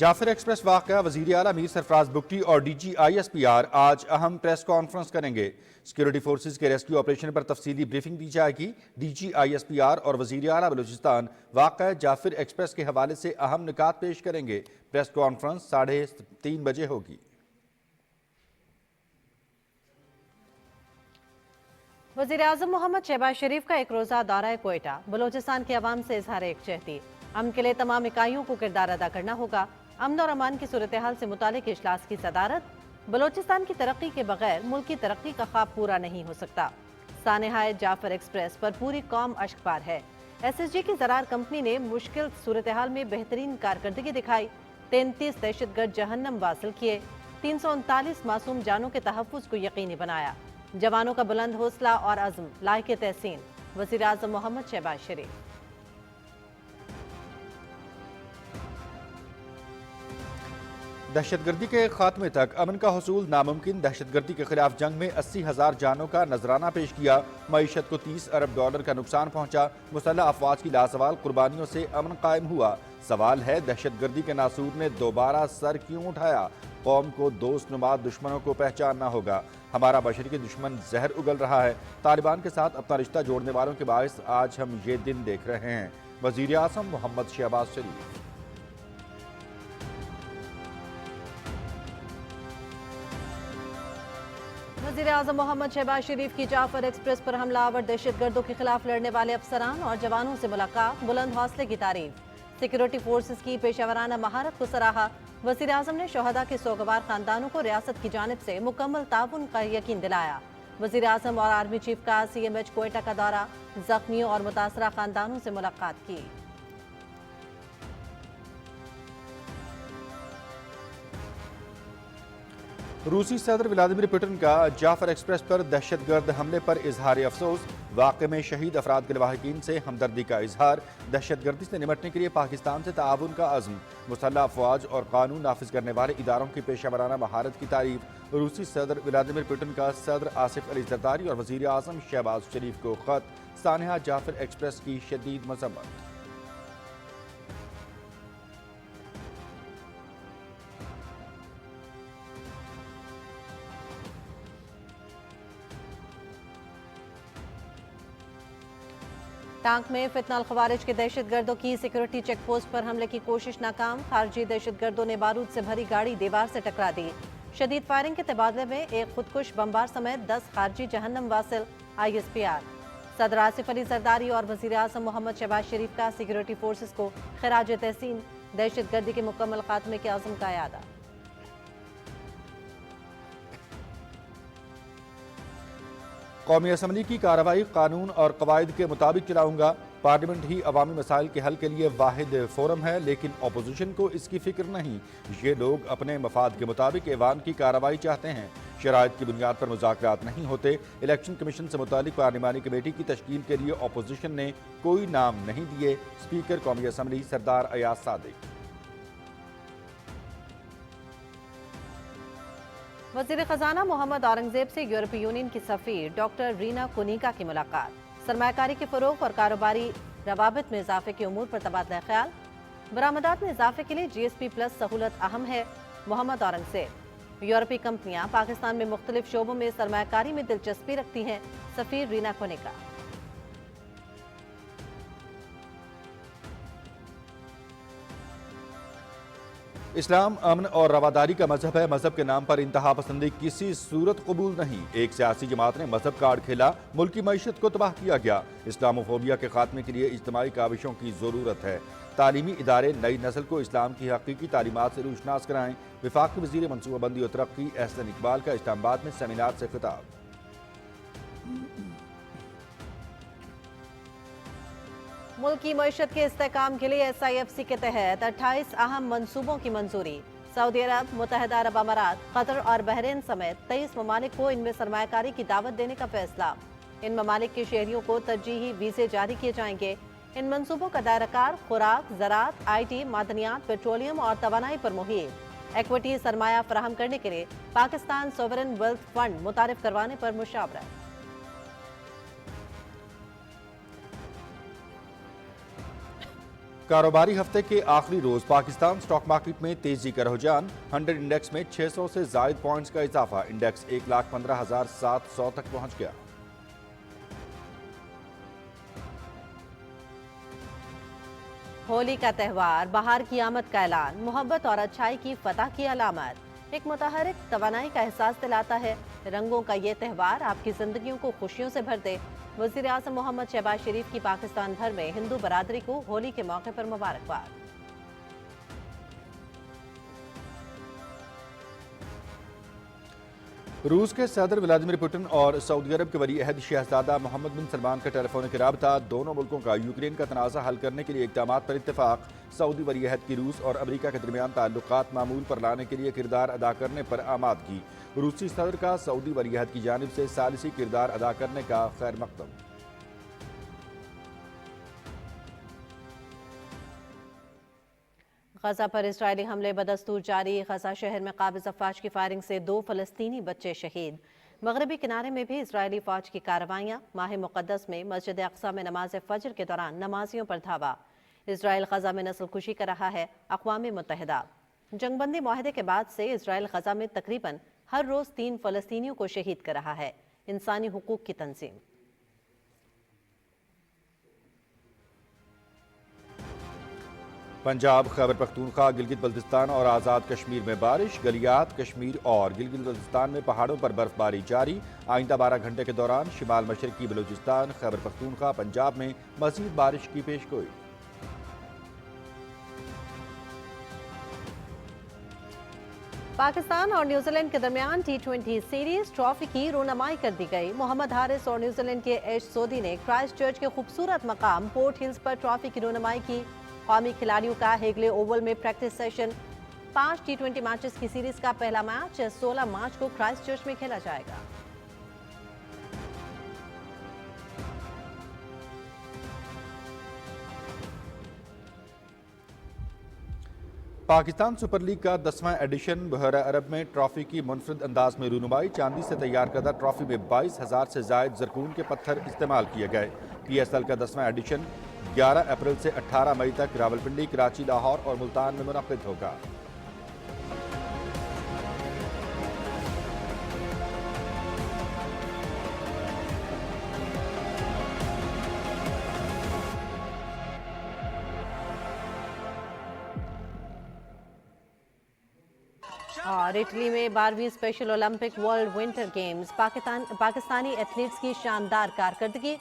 Jafar express वाक़या वज़ीर आला मीर सरफराज बुगटी और DGISPR आज अहम प्रेस कॉन्फ्रेंस करेंगे। सिक्योरिटी फोर्सेज के रेस्क्यू ऑपरेशन पर तफसीली ब्रीफिंग दी जाएगी। DGISPR और वज़ीर आला बलूचिस्तान वाक़या जाफर एक्सप्रेस के हवाले से अहम निकात पेश करेंगे। प्रेस कॉन्फ्रेंस 3:30 बजे होगी। वज़ीर-ए-आज़म मोहम्मद शहबाज शरीफ का एक रोज़ा दौरा कोयटा। बलूचिस्तान के अवाम से इजहार यकजहती। अमन के लिए तमाम इकाइयों को किरदार अदा करना होगा। अमन और अमान की सूरत हाल से मुतालिक इजलास की सदारत। बलूचिस्तान की तरक्की के बगैर मुल्क की तरक्की का ख्वाब पूरा नहीं हो सकता। सानेहाए जाफर एक्सप्रेस पर पूरी कौम अश्कबार है। SSG की ज़रार कंपनी ने मुश्किल सूरत हाल में बेहतरीन कारकर्दगी दिखाई। 33 दहशतगर्द जहन्नम वासिल किए। 339 मासूम जानों के तहफ़्फ़ुज़ को यकीनी बनाया। जवानों का बुलंद हौसला और अज़्म लायक तहसीन। वज़ीर-ए-आज़म मोहम्मद शहबाज शरीफ। दहशतगर्दी के खात्मे तक अमन का हुसूल नामुमकिन। दहशतगर्दी के खिलाफ जंग में 80,000 जानों का नजराना पेश किया। मईशत को $30 अरब का नुकसान पहुंचा। मुसल्लह अफवाज की लासवाल कुर्बानियों से अमन कायम हुआ। सवाल है, दहशतगर्दी के नासूर ने दोबारा सर क्यों उठाया? कौम को दोस्त नुमा दुश्मनों को पहचानना होगा। हमारा बशरी दुश्मन जहर उगल रहा है। तालिबान के साथ अपना रिश्ता जोड़ने वालों के बायस आज हम ये दिन देख रहे हैं। वज़ीर आज़म मोहम्मद शहबाज शरीफ। वज़ीर-ए-आज़म मोहम्मद शहबाज शरीफ की जाफर एक्सप्रेस पर हमलावर दहशतगर्दों के खिलाफ लड़ने वाले अफसरान और जवानों से मुलाकात। बुलंद हौसले की तारीफ। सिक्योरिटी फोर्सेस की पेशावराना महारत को सराहा। वज़ीर-ए-आज़म ने शोहदा के सोगवार खानदानों को रियासत की जानिब से मुकम्मल ताउन का यकीन दिलाया। वज़ीर-ए-आज़म और आर्मी चीफ का CMH कोयटा का दौरा। जख्मियों और मुतासरा खानदानों से मुलाकात की। रूसी सदर व्लादिमीर पुतिन का जाफर एक्सप्रेस पर दहशतगर्द हमले पर इजहार अफसोस। वाक़े में शहीद अफराद के लवाहिकीन से हमदर्दी का इजहार। दहशतगर्दी से निपटने के लिए पाकिस्तान से ताउन का अज़्म। मुसल्लह अफवाज और कानून नाफिज करने वाले इदारों की पेशावराना महारत की तारीफ। रूसी सदर व्लादिमीर पुतिन का सदर आसिफ अली ज़रदारी और वज़ीर आज़म शहबाज शरीफ को ख़त। सानेहा जाफर एक्सप्रेस की शदीद मज़म्मत। टांक में फितनाल खवारिज के दहशतगर्दों की सिक्योरिटी चेक पोस्ट पर हमले की कोशिश नाकाम। खारजी दहशतगर्दों ने बारूद से भरी गाड़ी दीवार से टकरा दी। शदीद फायरिंग के तबादले में एक खुदकुश बमबार समेत 10 खारजी जहन्नम वासिल। ISPR सदर आसिफ अली जरदारी और वज़ीर आज़म मोहम्मद शहबाज शरीफ का सिक्योरिटी फोर्सेस को खिराज तहसीन। दहशतगर्दी के मुकम्मल खात्मे के अज़्म का यादा। कौमी असम्बली की कार्रवाई कानून और कवायद के मुताबिक चलाऊंगा। पार्लियामेंट ही अवामी मसाइल के हल के लिए वाहिद फोरम है, लेकिन अपोजिशन को इसकी फिक्र नहीं। ये लोग अपने मफाद के मुताबिक ऐवान की कार्रवाई चाहते हैं। शराइत की बुनियाद पर मुज़ाकरात नहीं होते। इलेक्शन कमीशन से मुतालिक पार्लिमानी कमेटी की तश्कील के लिए अपोजिशन ने कोई नाम नहीं दिए। स्पीकर कौमी असम्बली सरदार अयाज सादिक। वज़ीर ख़जाना मोहम्मद औरंगज़ेब से यूरोपीय यूनियन की सफ़ीर डॉक्टर रीना कुनिका की मुलाकात। सरमायाकारी के फ़रोग़ और कारोबारी रवाबित में इजाफे के उमूर पर तबादला ख्याल। बरामदात में इजाफे के लिए GSP+ सहूलत अहम है। मोहम्मद औरंगज़ेब। यूरोपीय कंपनियां पाकिस्तान में मुख्तलिफ शोबों में सरमायाकारी में दिलचस्पी रखती हैं। सफ़ीर रीना कुनिका। इस्लाम अमन और रवादारी का मजहब है। मजहब के नाम पर इंतहा पसंदी किसी सूरत कबूल नहीं। एक सियासी जमात ने मजहब कार्ड खेला, मुल्क की मईशत को तबाह किया गया। इस्लामोफोबिया के खात्मे के लिए इज्तिमाई काविशों की ज़रूरत है। तालीमी इदारे नई नस्ल को इस्लाम की हकीकी तालीमात से रूशनास कराएं। वफाकी वज़ीर मनसूबाबंदी और तरक्की एहसन इकबाल का इस्लामाबाद में सेमिनार से खिताब। मुल्क की मईशत के इस्तेहकाम के लिए SIFC के तहत 28 अहम मंसूबों की मंजूरी। सऊदी अरब, मुत्तहिदा अरब अमारात, कतर और बहरीन समेत 23 ममालिक को इनमें सरमायाकारी की दावत देने का फैसला। इन ममालिक के शहरियों को तरजीही वीज़े जारी किए जाएंगे। इन मंसूबों का दायराकार खुराक, ज़राअत, IT, मादनियात, पेट्रोलियम और तवानाई पर मुहिम। इक्विटी सरमाया फराहम करने के लिए पाकिस्तान सोवरेन वेल्थ फंड मुतारिफ करवाने पर मुशावरत। कारोबारी हफ्ते के आखिरी रोज पाकिस्तान स्टॉक मार्केट में तेजी का रुझान। 100 इंडेक्स में 600 से जायद पॉइंट्स का इजाफा। इंडेक्स 1,15,700 तक पहुंच गया। होली का त्यौहार, बहार की आमद का ऐलान, मोहब्बत और अच्छाई की फतह की अलामत। एक मुतहरिक तवानाई का एहसास दिलाता है। रंगों का ये त्यौहार आपकी जिंदगियों को खुशियों से भर दे। वज़ीर आज़म मोहम्मद शहबाज शरीफ की पाकिस्तान भर में हिंदू बरादरी को होली के मौके पर मुबारकबाद। रूस के सदर व्लादिमीर पुतिन और सऊदी अरब के वली अहद शहजादा मोहम्मद बिन सलमान का टेलीफोनिक राबता। दोनों मुल्कों का यूक्रेन का तनाज़ा हल करने के लिए इक़दामात पर इत्तेफाक। सऊदी वली अहद की रूस और अमरीका के दरमियान ताल्लुकात मामूल पर लाने के लिए किरदार अदा करने पर आमादगी। रूसी सदर का सऊदी वली अहद की जानिब से सालिसी किरदार अदा करने का खैर मकदम। गजा पर इजरायली हमले बदस्तूर जारी। गजा शहर में काबिज अफवाज की फायरिंग से 2 फलस्तीनी बच्चे शहीद। मगरबी किनारे में भी इजरायली फौज की कार्रवाइयाँ। माह मुक़द्दस में मस्जिद अक़सा में नमाज फजर के दौरान नमाजियों पर धावा। इजराइल गजा में नस्ल कुशी कर रहा है। अक़वाम मुत्तहिदा जंगबंदी मुआहदे के बाद से इजराइल गजा में तकरीबन हर रोज़ 3 फलस्तीनियों को शहीद कर रहा है। इंसानी हुकूक की तंजीम। पंजाब, खैबर पख्तूनख्वा, गिलगित बल्तिस्तान और आज़ाद कश्मीर में बारिश। गलियात कश्मीर और गिलगित बल्तिस्तान में पहाड़ों पर बर्फबारी जारी। आइंदा 12 घंटे के दौरान शिमाल मशरकी बलूचिस्तान, खैबर पख्तूनख्वा, पंजाब में मज़ीद बारिश की पेशगोई। पाकिस्तान और न्यूजीलैंड के दरमियान T20 सीरीज ट्रॉफी की रोनामाई कर दी गई। मोहम्मद हारिस और न्यूजीलैंड के एश सोदी ने क्राइस्ट चर्च के खूबसूरत मकाम पोर्ट हिल्स पर ट्रॉफी की रोनामाई की। कौमी खिलाड़ियों का हेगले ओवल में प्रैक्टिस सेशन। 5 T20 मैचेस की सीरीज का पहला मैच 16 मार्च को क्राइस्ट चर्च में खेला जाएगा। पाकिस्तान सुपर लीग का 10वां एडिशन बहरा अरब में ट्रॉफी की मुनफरद अंदाज में रूनुमाई। चांदी से तैयार करदा ट्रॉफी में 22,000 से जायद जरकून के पत्थर इस्तेमाल किए गए। PSL का 10वां एडिशन 11 अप्रैल से 18 मई तक रावलपिंडी, कराची, लाहौर और मुल्तान में मुनक्किद होगा। और इटली में 12वीं special Olympic world winter games. Pakistani athletes की शानदार कारकर्दगी।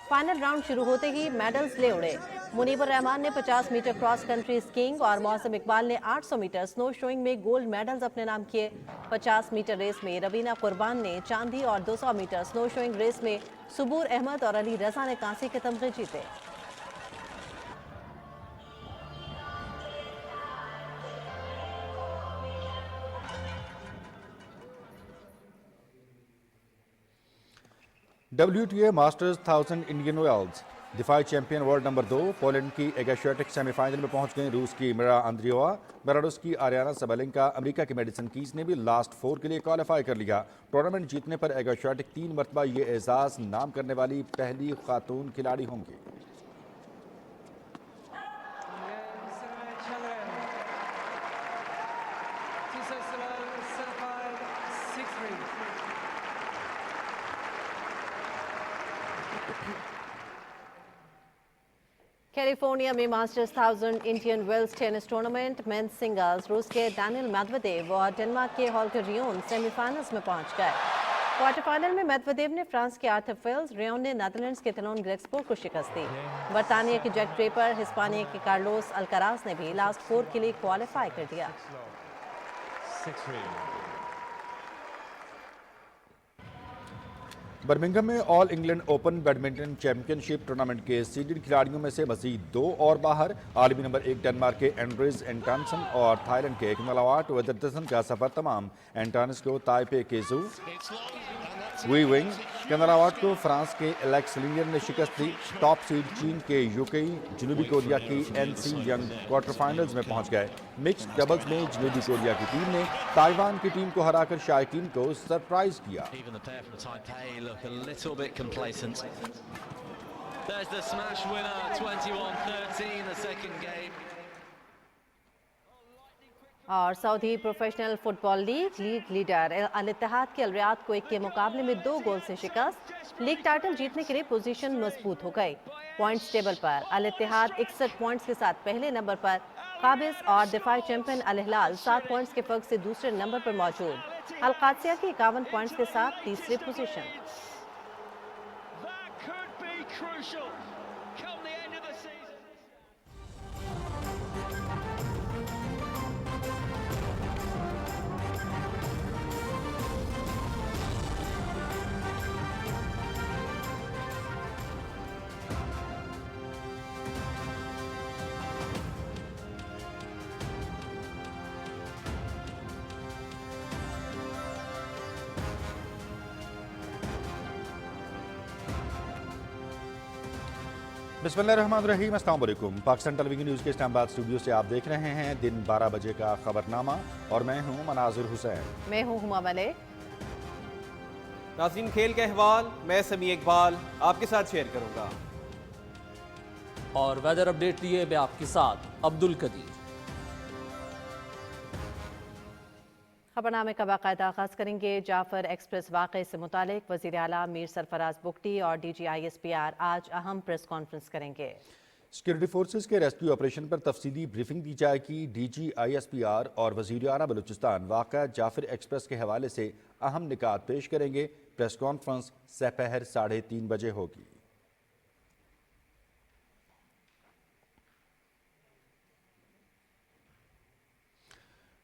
फाइनल राउंड शुरू होते ही मेडल्स ले उड़े। मुनीबुर रहमान ने 50 मीटर क्रॉस कंट्री स्कीइंग और मौसम इकबाल ने 800 मीटर स्नो शोइंग में गोल्ड मेडल्स अपने नाम किए। 50 मीटर रेस में रवीना कुर्बान ने चांदी और 200 मीटर स्नो शोइंग रेस में सुबूर अहमद और अली रजा ने कांसे के तमगे जीते। WTA masters 1000 Indian Wells. दिफाई चैंपियन वर्ल्ड नंबर 2 पोलैंड की एगेशियाटिक सेमीफाइनल में पहुंच गई। रूस की मिरा आंद्रियोवा, बेलारूस की आरियाना सबलेंका, अमेरिका की मेडिसन कीज ने भी लास्ट 4 के लिए क्वालिफाई कर लिया। टूर्नामेंट जीतने पर एगेशियाटिक 3 मरतबा ये एजाज नाम करने वाली पहली खातून खिलाड़ी होंगी। कैलिफोर्निया में masters 1000 Indian Wells tennis tournament men's singles. रूस के डैनियल मेदवेदेव और डेनमार्क के हॉल्कर रियोन सेमीफाइनल्स में पहुंच गए। क्वार्टर फाइनल में मेदवेदेव ने फ्रांस के आर्थर फेल्स, रियोन ने नेदरलैंड्स के तेलोन ग्रेक्सपो को शिकस्त दी। बरतानिया के जैक ड्रेपर, हिस्पानिया के कार्लोस अल्काराज ने भी लास्ट 4 के लिए क्वालिफाई कर दिया। बर्मिंघम में all England open badminton championship tournament के सीडेड खिलाड़ियों में से मजीद 2 और बाहर। आलमी नंबर 1 डेनमार्क के एंड्रेस एंटानसन और थाईलैंड के किमलावाट वेदरटसन का सफर तमाम। एंटानस को ताइपे के जू वी विंग, किमलावाट को फ्रांस के एलेक्स लिंगर ने शिकस्त दी। टॉप सीड चीन के यूकेई जनूबी कोरिया की एनसी यंग क्वार्टर फाइनल्स में पहुंच गए। मिक्स्ड डबल्स में जनूबी कोरिया की टीम ने ताइवान की टीम को हराकर शायकीन को सरप्राइज किया। There's the smash winner, 21-13, the second game. और Saudi professional football league leader Al Ittihad के अल रियाद को 1 के मुकाबले में 2 गोल से शिकस्त। लीग टाइटल जीतने के लिए पोजीशन मजबूत हो गई। पॉइंट्स टेबल पर अल इत्तेहाद 61 पॉइंट्स के साथ पहले नंबर पर, काबिज और दिफाई चैंपियन अल हिलाल 7 पॉइंट्स के फर्क से दूसरे नंबर पर मौजूद। अल कादसिया की 51 पॉइंट्स के साथ तीसरी position. That could be crucial come the end of the season. बिस्मिल्लाहिर्रहमानिर्रहीम, अस्सलाम वालेकुम। पाकिस्तान टेलीविजन न्यूज़ के इस्लामाबाद स्टूडियो से आप देख रहे हैं दिन 12 बजे का खबरनामा और मैं हूं मनाजिर हुसैन। मैं हूं हुमा मलिक। नाज़रीन, खेल के अहवाल मैं समी इकबाल आपके साथ शेयर करूंगा और वेदर अपडेट लिए मैं आपके साथ अब्दुल कदीर। खबरनामे का बाकायदा आगाज करेंगे। जाफर एक्सप्रेस वाक़े से मुतालिक वज़ीर आला मीर सरफराज बुगटी और DGISPR आज अहम प्रेस कॉन्फ्रेंस करेंगे। सिक्योरिटी फोर्सेस के रेस्क्यू ऑपरेशन पर तफसीली ब्रीफिंग दी जाएगी। DGISPR और वज़ीर आला बलूचिस्तान वाक़ा जाफर एक्सप्रेस के हवाले से अहम निकात पेश करेंगे। प्रेस कॉन्फ्रेंस सपहर 3:30 बजे होगी।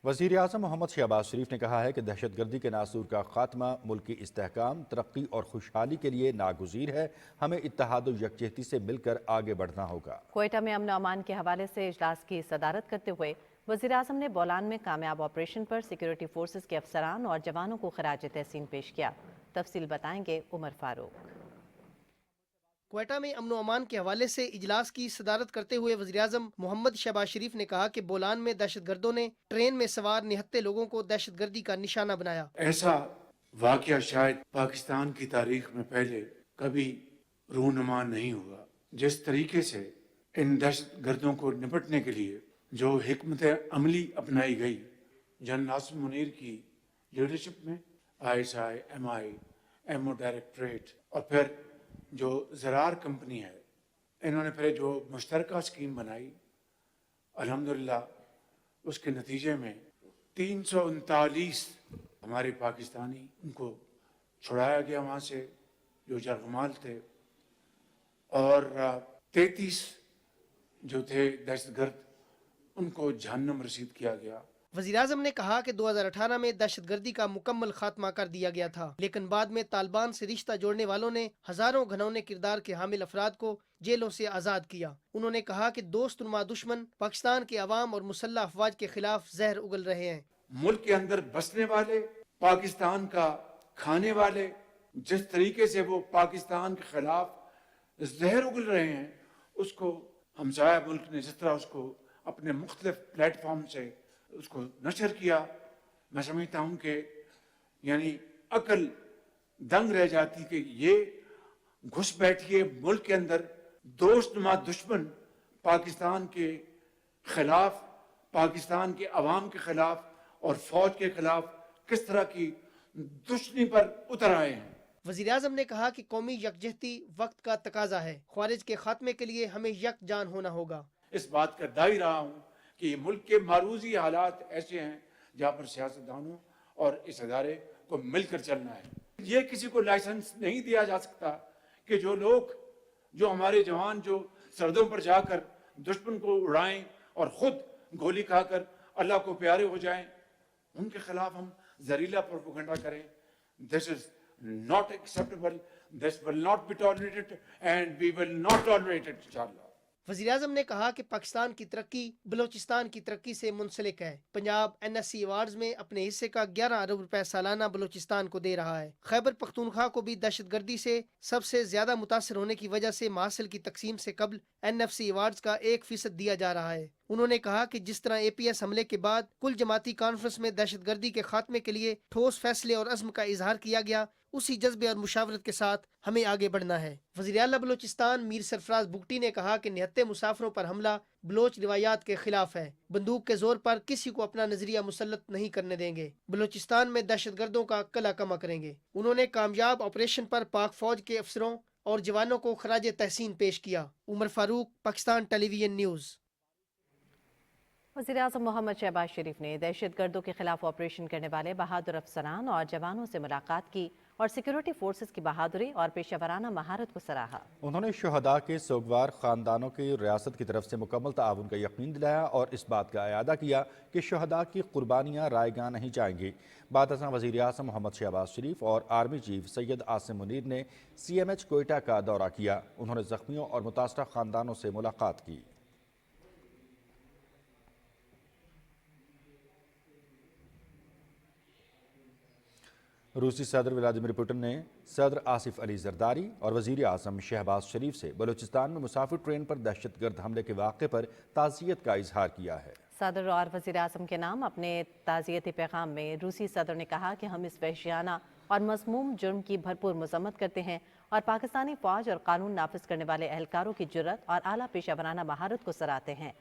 वज़ीर आज़म मोहम्मद शहबाज शरीफ ने कहा है कि दहशतगर्दी के नासूर का खात्मा मुल्क की इस्तेहकाम, तरक्की और खुशहाली के लिए नागुज़ीर है। हमें इत्तेहाद व यकजहती से मिलकर आगे बढ़ना होगा। कोयटा में अमन अमान के हवाले से इजलास की सदारत करते हुए वज़ीर आज़म ने बोलान में कामयाब ऑपरेशन पर सिक्योरिटी फोर्सेस के अफसरान और जवानों को खराज तहसीन पेश किया। तफसील बताएंगे उमर फारूक। क्वेटा में अमन अमान के हवाले से इजलास की सदारत करते हुए वज़ीर-ए-आज़म मोहम्मद शहबाज शरीफ ने कहा कि बोलान में दहशतगर्दों ने ट्रेन में सवार निहत्ते लोगों को दहशतगर्दी का निशाना बनाया। ऐसा वाकया शायद पाकिस्तान की तारीख में पहले कभी रूनुमा नहीं हुआ। जिस तरीके से इन दहशतगर्दों को निपटने के लिए जो हिकमत अमली अपनाई गई जनरल नासिर मुनीर की लीडरशिप में, ISI, MI, MO डायरेक्टरेट और फिर जो ज़रार कंपनी है, इन्होंने फिर जो मुश्तरका स्कीम बनाई, अल्हम्दुलिल्लाह उसके नतीजे में 339 हमारे पाकिस्तानी उनको छुड़ाया गया वहाँ से जो जरगमाल थे, और 33 जो थे दहशतगर्द उनको जहन्नम रसीद किया गया। वज़ीर-ए-आज़म ने कहा कि 2018 में दहशतगर्दी का मुकम्मल खात्मा कर दिया गया था, लेकिन बाद में तालिबान से रिश्ता जोड़ने वालों ने हजारों घनौने किरदार के हामिल अफराद को जेलों से आज़ाद किया। उन्होंने कहा कि दोस्त नुमा दुश्मन पाकिस्तान के अवाम और मुसल्लह अफवाज के खिलाफ जहर उगल रहे हैं। मुल्क के अंदर बसने वाले, पाकिस्तान का खाने वाले, जिस तरीके से वो पाकिस्तान के खिलाफ जहर उगल रहे हैं, उसको हमसाया मुल्क ने जिस तरह उसको अपने मुख्तलिफ प्लेटफॉर्म से उसको नशर किया, मैं समझता हूँ कि यानी अकल दंग रह जाती कि ये घुस बैठिए मुल्क के अंदर दोस्त नुमा दुश्मन पाकिस्तान के खिलाफ, पाकिस्तान के अवाम के खिलाफ और फौज के खिलाफ किस तरह की दुश्मनी पर उतर आए हैं। वज़ीर-ए-आज़म ने कहा कि कौमी यकजहती वक्त का तकाजा है। ख्वारिज के खात्मे के लिए हमें यकजान होना होगा। इस बात का दाई रहा हूँ कि ये मुल्क के मारूजी हालात ऐसे हैं जहाँ पर सियासतदानों और इस अदारे को मिलकर चलना है। ये किसी को लाइसेंस नहीं दिया जा सकता कि जो लोग, जो हमारे जवान जो सरहदों पर जाकर दुश्मन को उड़ाएं और खुद गोली खाकर अल्लाह को प्यारे हो जाएं, उनके खिलाफ हम जहरीला प्रोपेगेंडा करें। This is not acceptable, this will not be tolerated and we will not tolerate it इंशाअल्लाह। वज़ीर-ए-आज़म ने कहा कि पाकिस्तान की तरक्की बलोचिस्तान की तरक्की से मुंसलिक है। पंजाब NSC अवार्ड्स में अपने हिस्से का 11 अरब रुपए सालाना बलोचिस्तान को दे रहा है। खैबर पख्तूनख्वा को भी दहशतगर्दी से सबसे ज्यादा मुतासर होने की वजह से मासिल की तकसीम से कबल NFC अवार्ड्स का 1% दिया जा रहा है। انہوں نے کہا کہ جس طرح APS حملے کے بعد کل جماعتی کانفرنس میں دہشت گردی کے خاتمے کے لیے ٹھوس فیصلے اور عزم کا اظہار کیا گیا، اسی جذبے اور مشاورت کے ساتھ ہمیں آگے بڑھنا ہے۔ وزیر اعلیٰ بلوچستان میر سرفراز بگٹی نے کہا کہ نہتے مسافروں پر حملہ بلوچ روایات کے خلاف ہے، بندوق کے زور پر کسی کو اپنا نظریہ مسلط نہیں کرنے دیں گے، بلوچستان میں دہشت گردوں کا کلا کما کریں گے۔ انہوں نے کامیاب آپریشن پر پاک فوج کے افسروں اور جوانوں کو خراج تحسین پیش کیا۔ عمر فاروق، پاکستان ٹیلی ویژن نیوز۔ وزیراعظم محمد شہباز شریف نے دہشت گردوں کے خلاف آپریشن کرنے والے بہادر افسران اور جوانوں سے ملاقات کی اور سیکیورٹی فورسز کی بہادری اور پیشہ ورانہ مہارت کو سراہا۔ انہوں نے شہداء کے سوگوار خاندانوں کی ریاست کی طرف سے مکمل تعاون کا یقین دلایا اور اس بات کا اعادہ کیا کہ شہداء کی قربانیاں رائے گاں نہیں جائیں گی۔ بعد ازاں وزیر اعظم محمد شہباز شریف اور آرمی چیف سید عاصم منیر نے CMH کوئٹہ کا دورہ کیا۔ انہوں نے زخمیوں اور متاثرہ خاندانوں سے ملاقات کی۔ روسی صدر ولادیمیر پوٹن نے صدر آصف علی زرداری اور وزیر اعظم شہباز شریف سے بلوچستان میں مسافر ٹرین پر دہشت گرد حملے کے واقعے پر تعزیت کا اظہار کیا ہے۔ صدر اور وزیر اعظم کے نام اپنے تعزیتی پیغام میں روسی صدر نے کہا کہ ہم اس وحشیانہ اور مذموم جرم کی بھرپور مذمت کرتے ہیں اور پاکستانی فوج اور قانون نافذ کرنے والے اہلکاروں کی جرات اور اعلیٰ پیشہ ورانہ مہارت کو سراہتے ہیں۔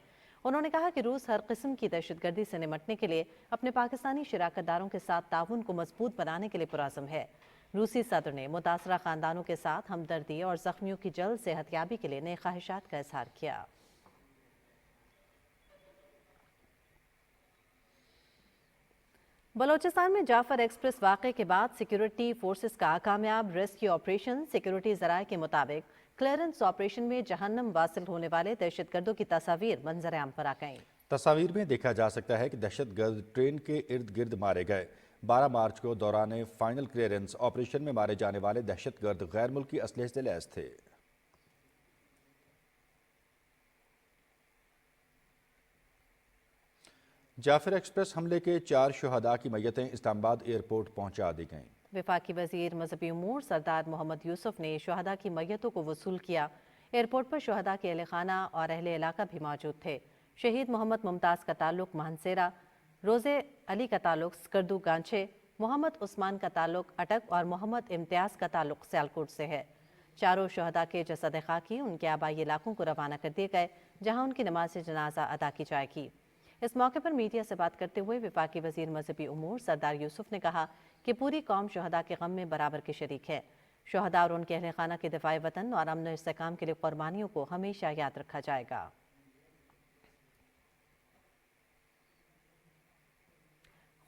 انہوں نے کہا کہ روس ہر قسم کی دہشت گردی سے نمٹنے کے لیے اپنے پاکستانی شراکت داروں کے ساتھ تعاون کو مضبوط بنانے کے لیے پرعزم ہے۔ روسی صدر نے متاثرہ خاندانوں کے ساتھ ہمدردی اور زخمیوں کی جلد صحت یابی کے لیے نیک خواہشات کا اظہار کیا۔ بلوچستان میں جعفر ایکسپریس واقعے کے بعد سیکیورٹی فورسز کا کامیاب ریسکیو آپریشن۔ سیکیورٹی ذرائع کے مطابق کلیئرنس آپریشن میں جہنم واصل ہونے والے دہشت گردوں کی تصاویر منظر عام پر آ گئیں۔ تصاویر میں دیکھا جا سکتا ہے کہ دہشت گرد ٹرین کے ارد گرد مارے گئے۔ 12 مارچ کو دوران فائنل کلیئرنس آپریشن میں مارے جانے والے دہشت گرد غیر ملکی اسلحے سے لیس تھے۔ جعفر ایکسپریس حملے کے 4 شہداء کی میتیں اسلام آباد ایئرپورٹ پہنچا دی گئیں۔ وفاقی وزیر مذہبی امور سردار محمد یوسف نے شہداء کی میتوں کو وصول کیا۔ ایئرپورٹ پر شہداء کے اہل خانہ اور اہل علاقہ بھی موجود تھے۔ شہید محمد ممتاز کا تعلق مہنسیرہ، روزے علی کا تعلق سکردو گانچھے، محمد عثمان کا تعلق اٹک اور محمد امتیاز کا تعلق سیالکوٹ سے ہے۔ چاروں شہداء کے جسد خاکی ان کے آبائی علاقوں کو روانہ کر دیے گئے جہاں ان کی نماز جنازہ ادا کی جائے گی۔ اس موقع پر میڈیا سے بات کرتے ہوئے وفاقی وزیر مذہبی امور سردار یوسف نے کہا کہ پوری قوم شہداء کے غم میں برابر کے شریک ہے۔ شہداء اور ان کے اہل خانہ کے دفاع وطن اور امن و استحکام کے لیے قربانیوں کو ہمیشہ یاد رکھا جائے گا۔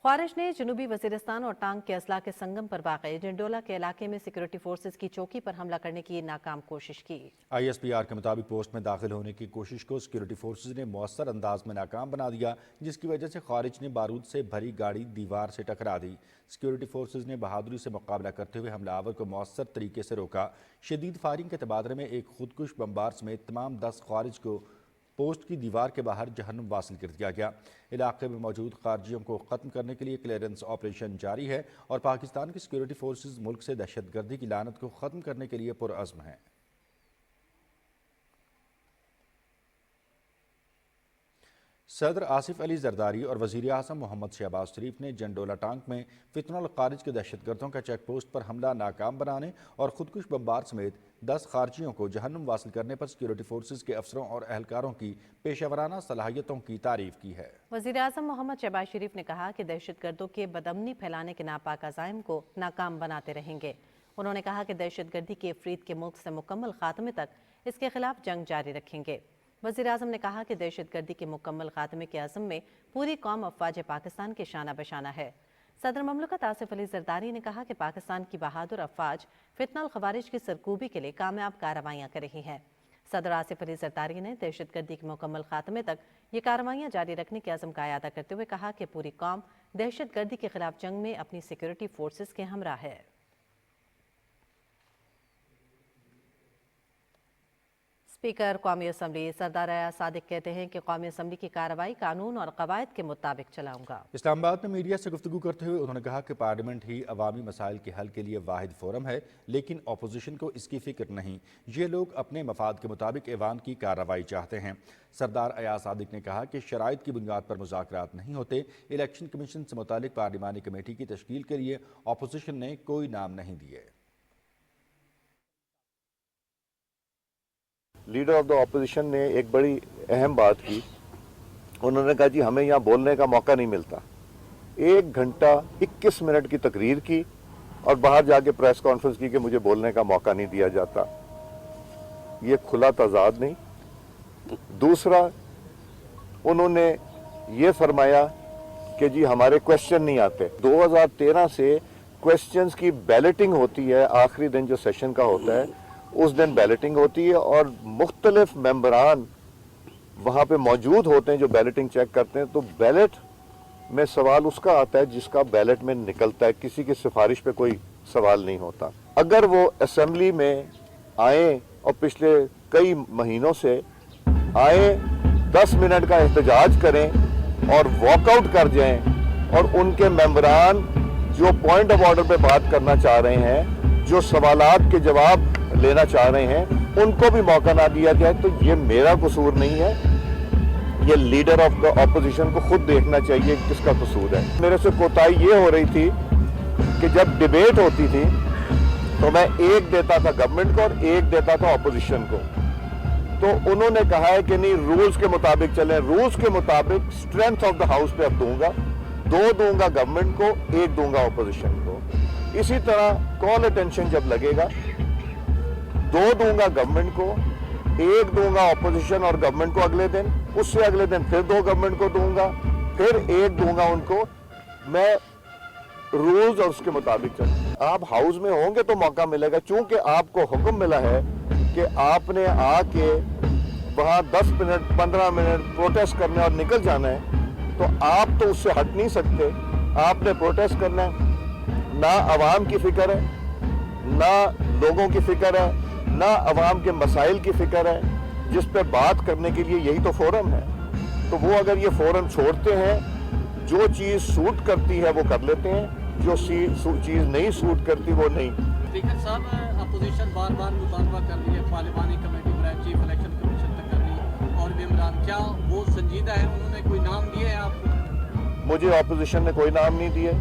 خارج نے جنوبی وزیرستان اور ٹانگ کے اضلاع کے سنگم پر واقع جنڈولا کے علاقے میں سیکورٹی فورسز کی چوکی پر حملہ کرنے کی ناکام کوشش کی۔ ISPR کے مطابق پوسٹ میں داخل ہونے کی کوشش کو سیکورٹی فورسز نے مؤثر انداز میں ناکام بنا دیا، جس کی وجہ سے خارج نے بارود سے بھری گاڑی دیوار سے ٹکرا دی۔ سیکورٹی فورسز نے بہادری سے مقابلہ کرتے ہوئے حملہ آور کو مؤثر طریقے سے روکا۔ شدید فائرنگ کے تبادلے میں ایک خودکش بمبار سمیت تمام 10 خارج کو پوسٹ کی دیوار کے باہر جہنم واصل کر دیا گیا۔ علاقے میں موجود خارجیوں کو ختم کرنے کے لیے کلیئرنس آپریشن جاری ہے اور پاکستان کی سیکورٹی فورسز ملک سے دہشت گردی کی لعنت کو ختم کرنے کے لیے پرعزم ہیں۔ صدر آصف علی زرداری اور وزیر اعظم محمد شہباز شریف نے جنڈولا ٹانک میں فتنہ الخارج کے دہشت گردوں کا چیک پوسٹ پر حملہ ناکام بنانے اور خودکش بمبار سمیت 10 خارجیوں کو جہنم واصل کرنے پر سیکورٹی فورسز کے افسروں اور اہلکاروں کی پیشہ ورانہ صلاحیتوں کی تعریف کی ہے۔ وزیر اعظم محمد شہباز شریف نے کہا کہ دہشت گردوں کے بدامنی پھیلانے کے ناپاک عزائم کو ناکام بناتے رہیں گے۔ انہوں نے کہا کہ دہشت گردی کے افرید کے ملک سے مکمل خاتمے تک اس کے خلاف جنگ جاری رکھیں گے۔ وزیر اعظم نے کہا کہ دہشت گردی کے مکمل خاتمے کے عزم میں پوری قوم افواج پاکستان کے شانہ بشانہ ہے۔ صدر مملکت آصف علی زرداری نے کہا کہ پاکستان کی بہادر افواج فتنہ الخوارج کی سرکوبی کے لیے کامیاب کارروائیاں کر رہی ہیں۔ صدر آصف علی زرداری نے دہشت گردی کے مکمل خاتمے تک یہ کارروائیاں جاری رکھنے کے عزم کا اعادہ کرتے ہوئے کہا کہ پوری قوم دہشت گردی کے خلاف جنگ میں اپنی سیکورٹی فورسز کے ہمراہ ہے۔ स्पीकर कौमी असम्बली सरदार अयाज सादिक कहते हैं कि कौमी असम्बली की कार्रवाई कानून और कवायद के मुताबिक चलाऊंगा। इस्लामाबाद में मीडिया से गुफ्तगू करते हुए उन्होंने कहा कि पार्लियामेंट ही अवामी मसाइल के हल के लिए वाहिद फोरम है, लेकिन अपोजिशन को इसकी फिक्र नहीं। ये लोग अपने मफाद के मुताबिक ऐवान की कार्रवाई चाहते हैं। सरदार अयाज सादिक ने कहा कि शराइत की बुनियाद पर मुज़ाकरात नहीं होते। इलेक्शन कमीशन से मुतालिक पार्लिमानी कमेटी की तश्कील के लिए अपोजिशन ने कोई नाम नहीं दिए। लीडर ऑफ द ऑपोजिशन ने एक बड़ी अहम बात की। उन्होंने कहा जी हमें यहाँ बोलने का मौका नहीं मिलता। 1 घंटा 21 मिनट की तकरीर की और बाहर जाके प्रेस कॉन्फ्रेंस की कि मुझे बोलने का मौका नहीं दिया जाता। ये खुला तजाद नहीं। दूसरा, उन्होंने ये फरमाया कि जी हमारे क्वेश्चन नहीं आते। 2013 से क्वेश्चंस की बैलेटिंग होती है, आखिरी दिन जो सेशन का होता है उस दिन बैलेटिंग होती है और मुख्तलिफ मेंबरान वहाँ पे मौजूद होते हैं जो बैलेटिंग चेक करते हैं। तो बैलेट में सवाल उसका आता है जिसका बैलेट में निकलता है, किसी की सिफारिश पे कोई सवाल नहीं होता। अगर वो असेंबली में आए और पिछले कई महीनों से आए 10 मिनट का एहतजाज करें और वॉकआउट कर जाएं और उनके मेंबरान जो पॉइंट ऑफ ऑर्डर पे बात करना चाह रहे हैं, जो सवालात के जवाब लेना चाह रहे हैं, उनको भी मौका ना दिया जाए, तो ये मेरा कसूर नहीं है। ये लीडर ऑफ द ऑपोजिशन को खुद देखना चाहिए किसका कसूर है। मेरे से कोताही ये हो रही थी कि जब डिबेट होती थी तो मैं एक देता था गवर्नमेंट को और एक देता था ऑपोजिशन को। तो उन्होंने कहा है कि नहीं, रूल्स के मुताबिक चलें। रूल्स के मुताबिक स्ट्रेंथ ऑफ द हाउस पे अब दूंगा, 2 दूंगा गवर्नमेंट को, 1 दूंगा ऑपोजिशन को। इसी तरह कॉल अटेंशन जब लगेगा 2 दूंगा गवर्नमेंट को, 1 दूंगा ऑपोजिशन और गवर्नमेंट को अगले दिन, उससे अगले दिन फिर 2 गवर्नमेंट को दूंगा, फिर 1 दूंगा उनको। मैं रूल्स और उसके मुताबिक चल। आप हाउस में होंगे तो मौका मिलेगा, चूंकि आपको हुक्म मिला है कि आपने आके वहां 10 मिनट 15 मिनट प्रोटेस्ट करने और निकल जाना है, तो आप तो उससे हट नहीं सकते। आपने प्रोटेस्ट करना है। ना अवाम की फिक्र है, ना लोगों की फिक्र है, ना अवाम के मसाइल की फिक्र है, जिस पे बात करने के लिए यही तो फोरम है। तो वो अगर ये फोरम छोड़ते हैं, जो चीज़ सूट करती है वो कर लेते हैं, जो चीज़ नहीं सूट करती वो नहीं। स्पीकर साहब, अपोजिशन बार बार मुतालबा कर रही है, पार्लिमानी कमेटी बनाए, चीफ इलेक्शन कमीशन तक कर रही है, और भी इमरान, क्या वो संजीदा है? उन्होंने कोई नाम दिए हैं आपको? मुझे अपोजिशन ने कोई नाम नहीं दिए।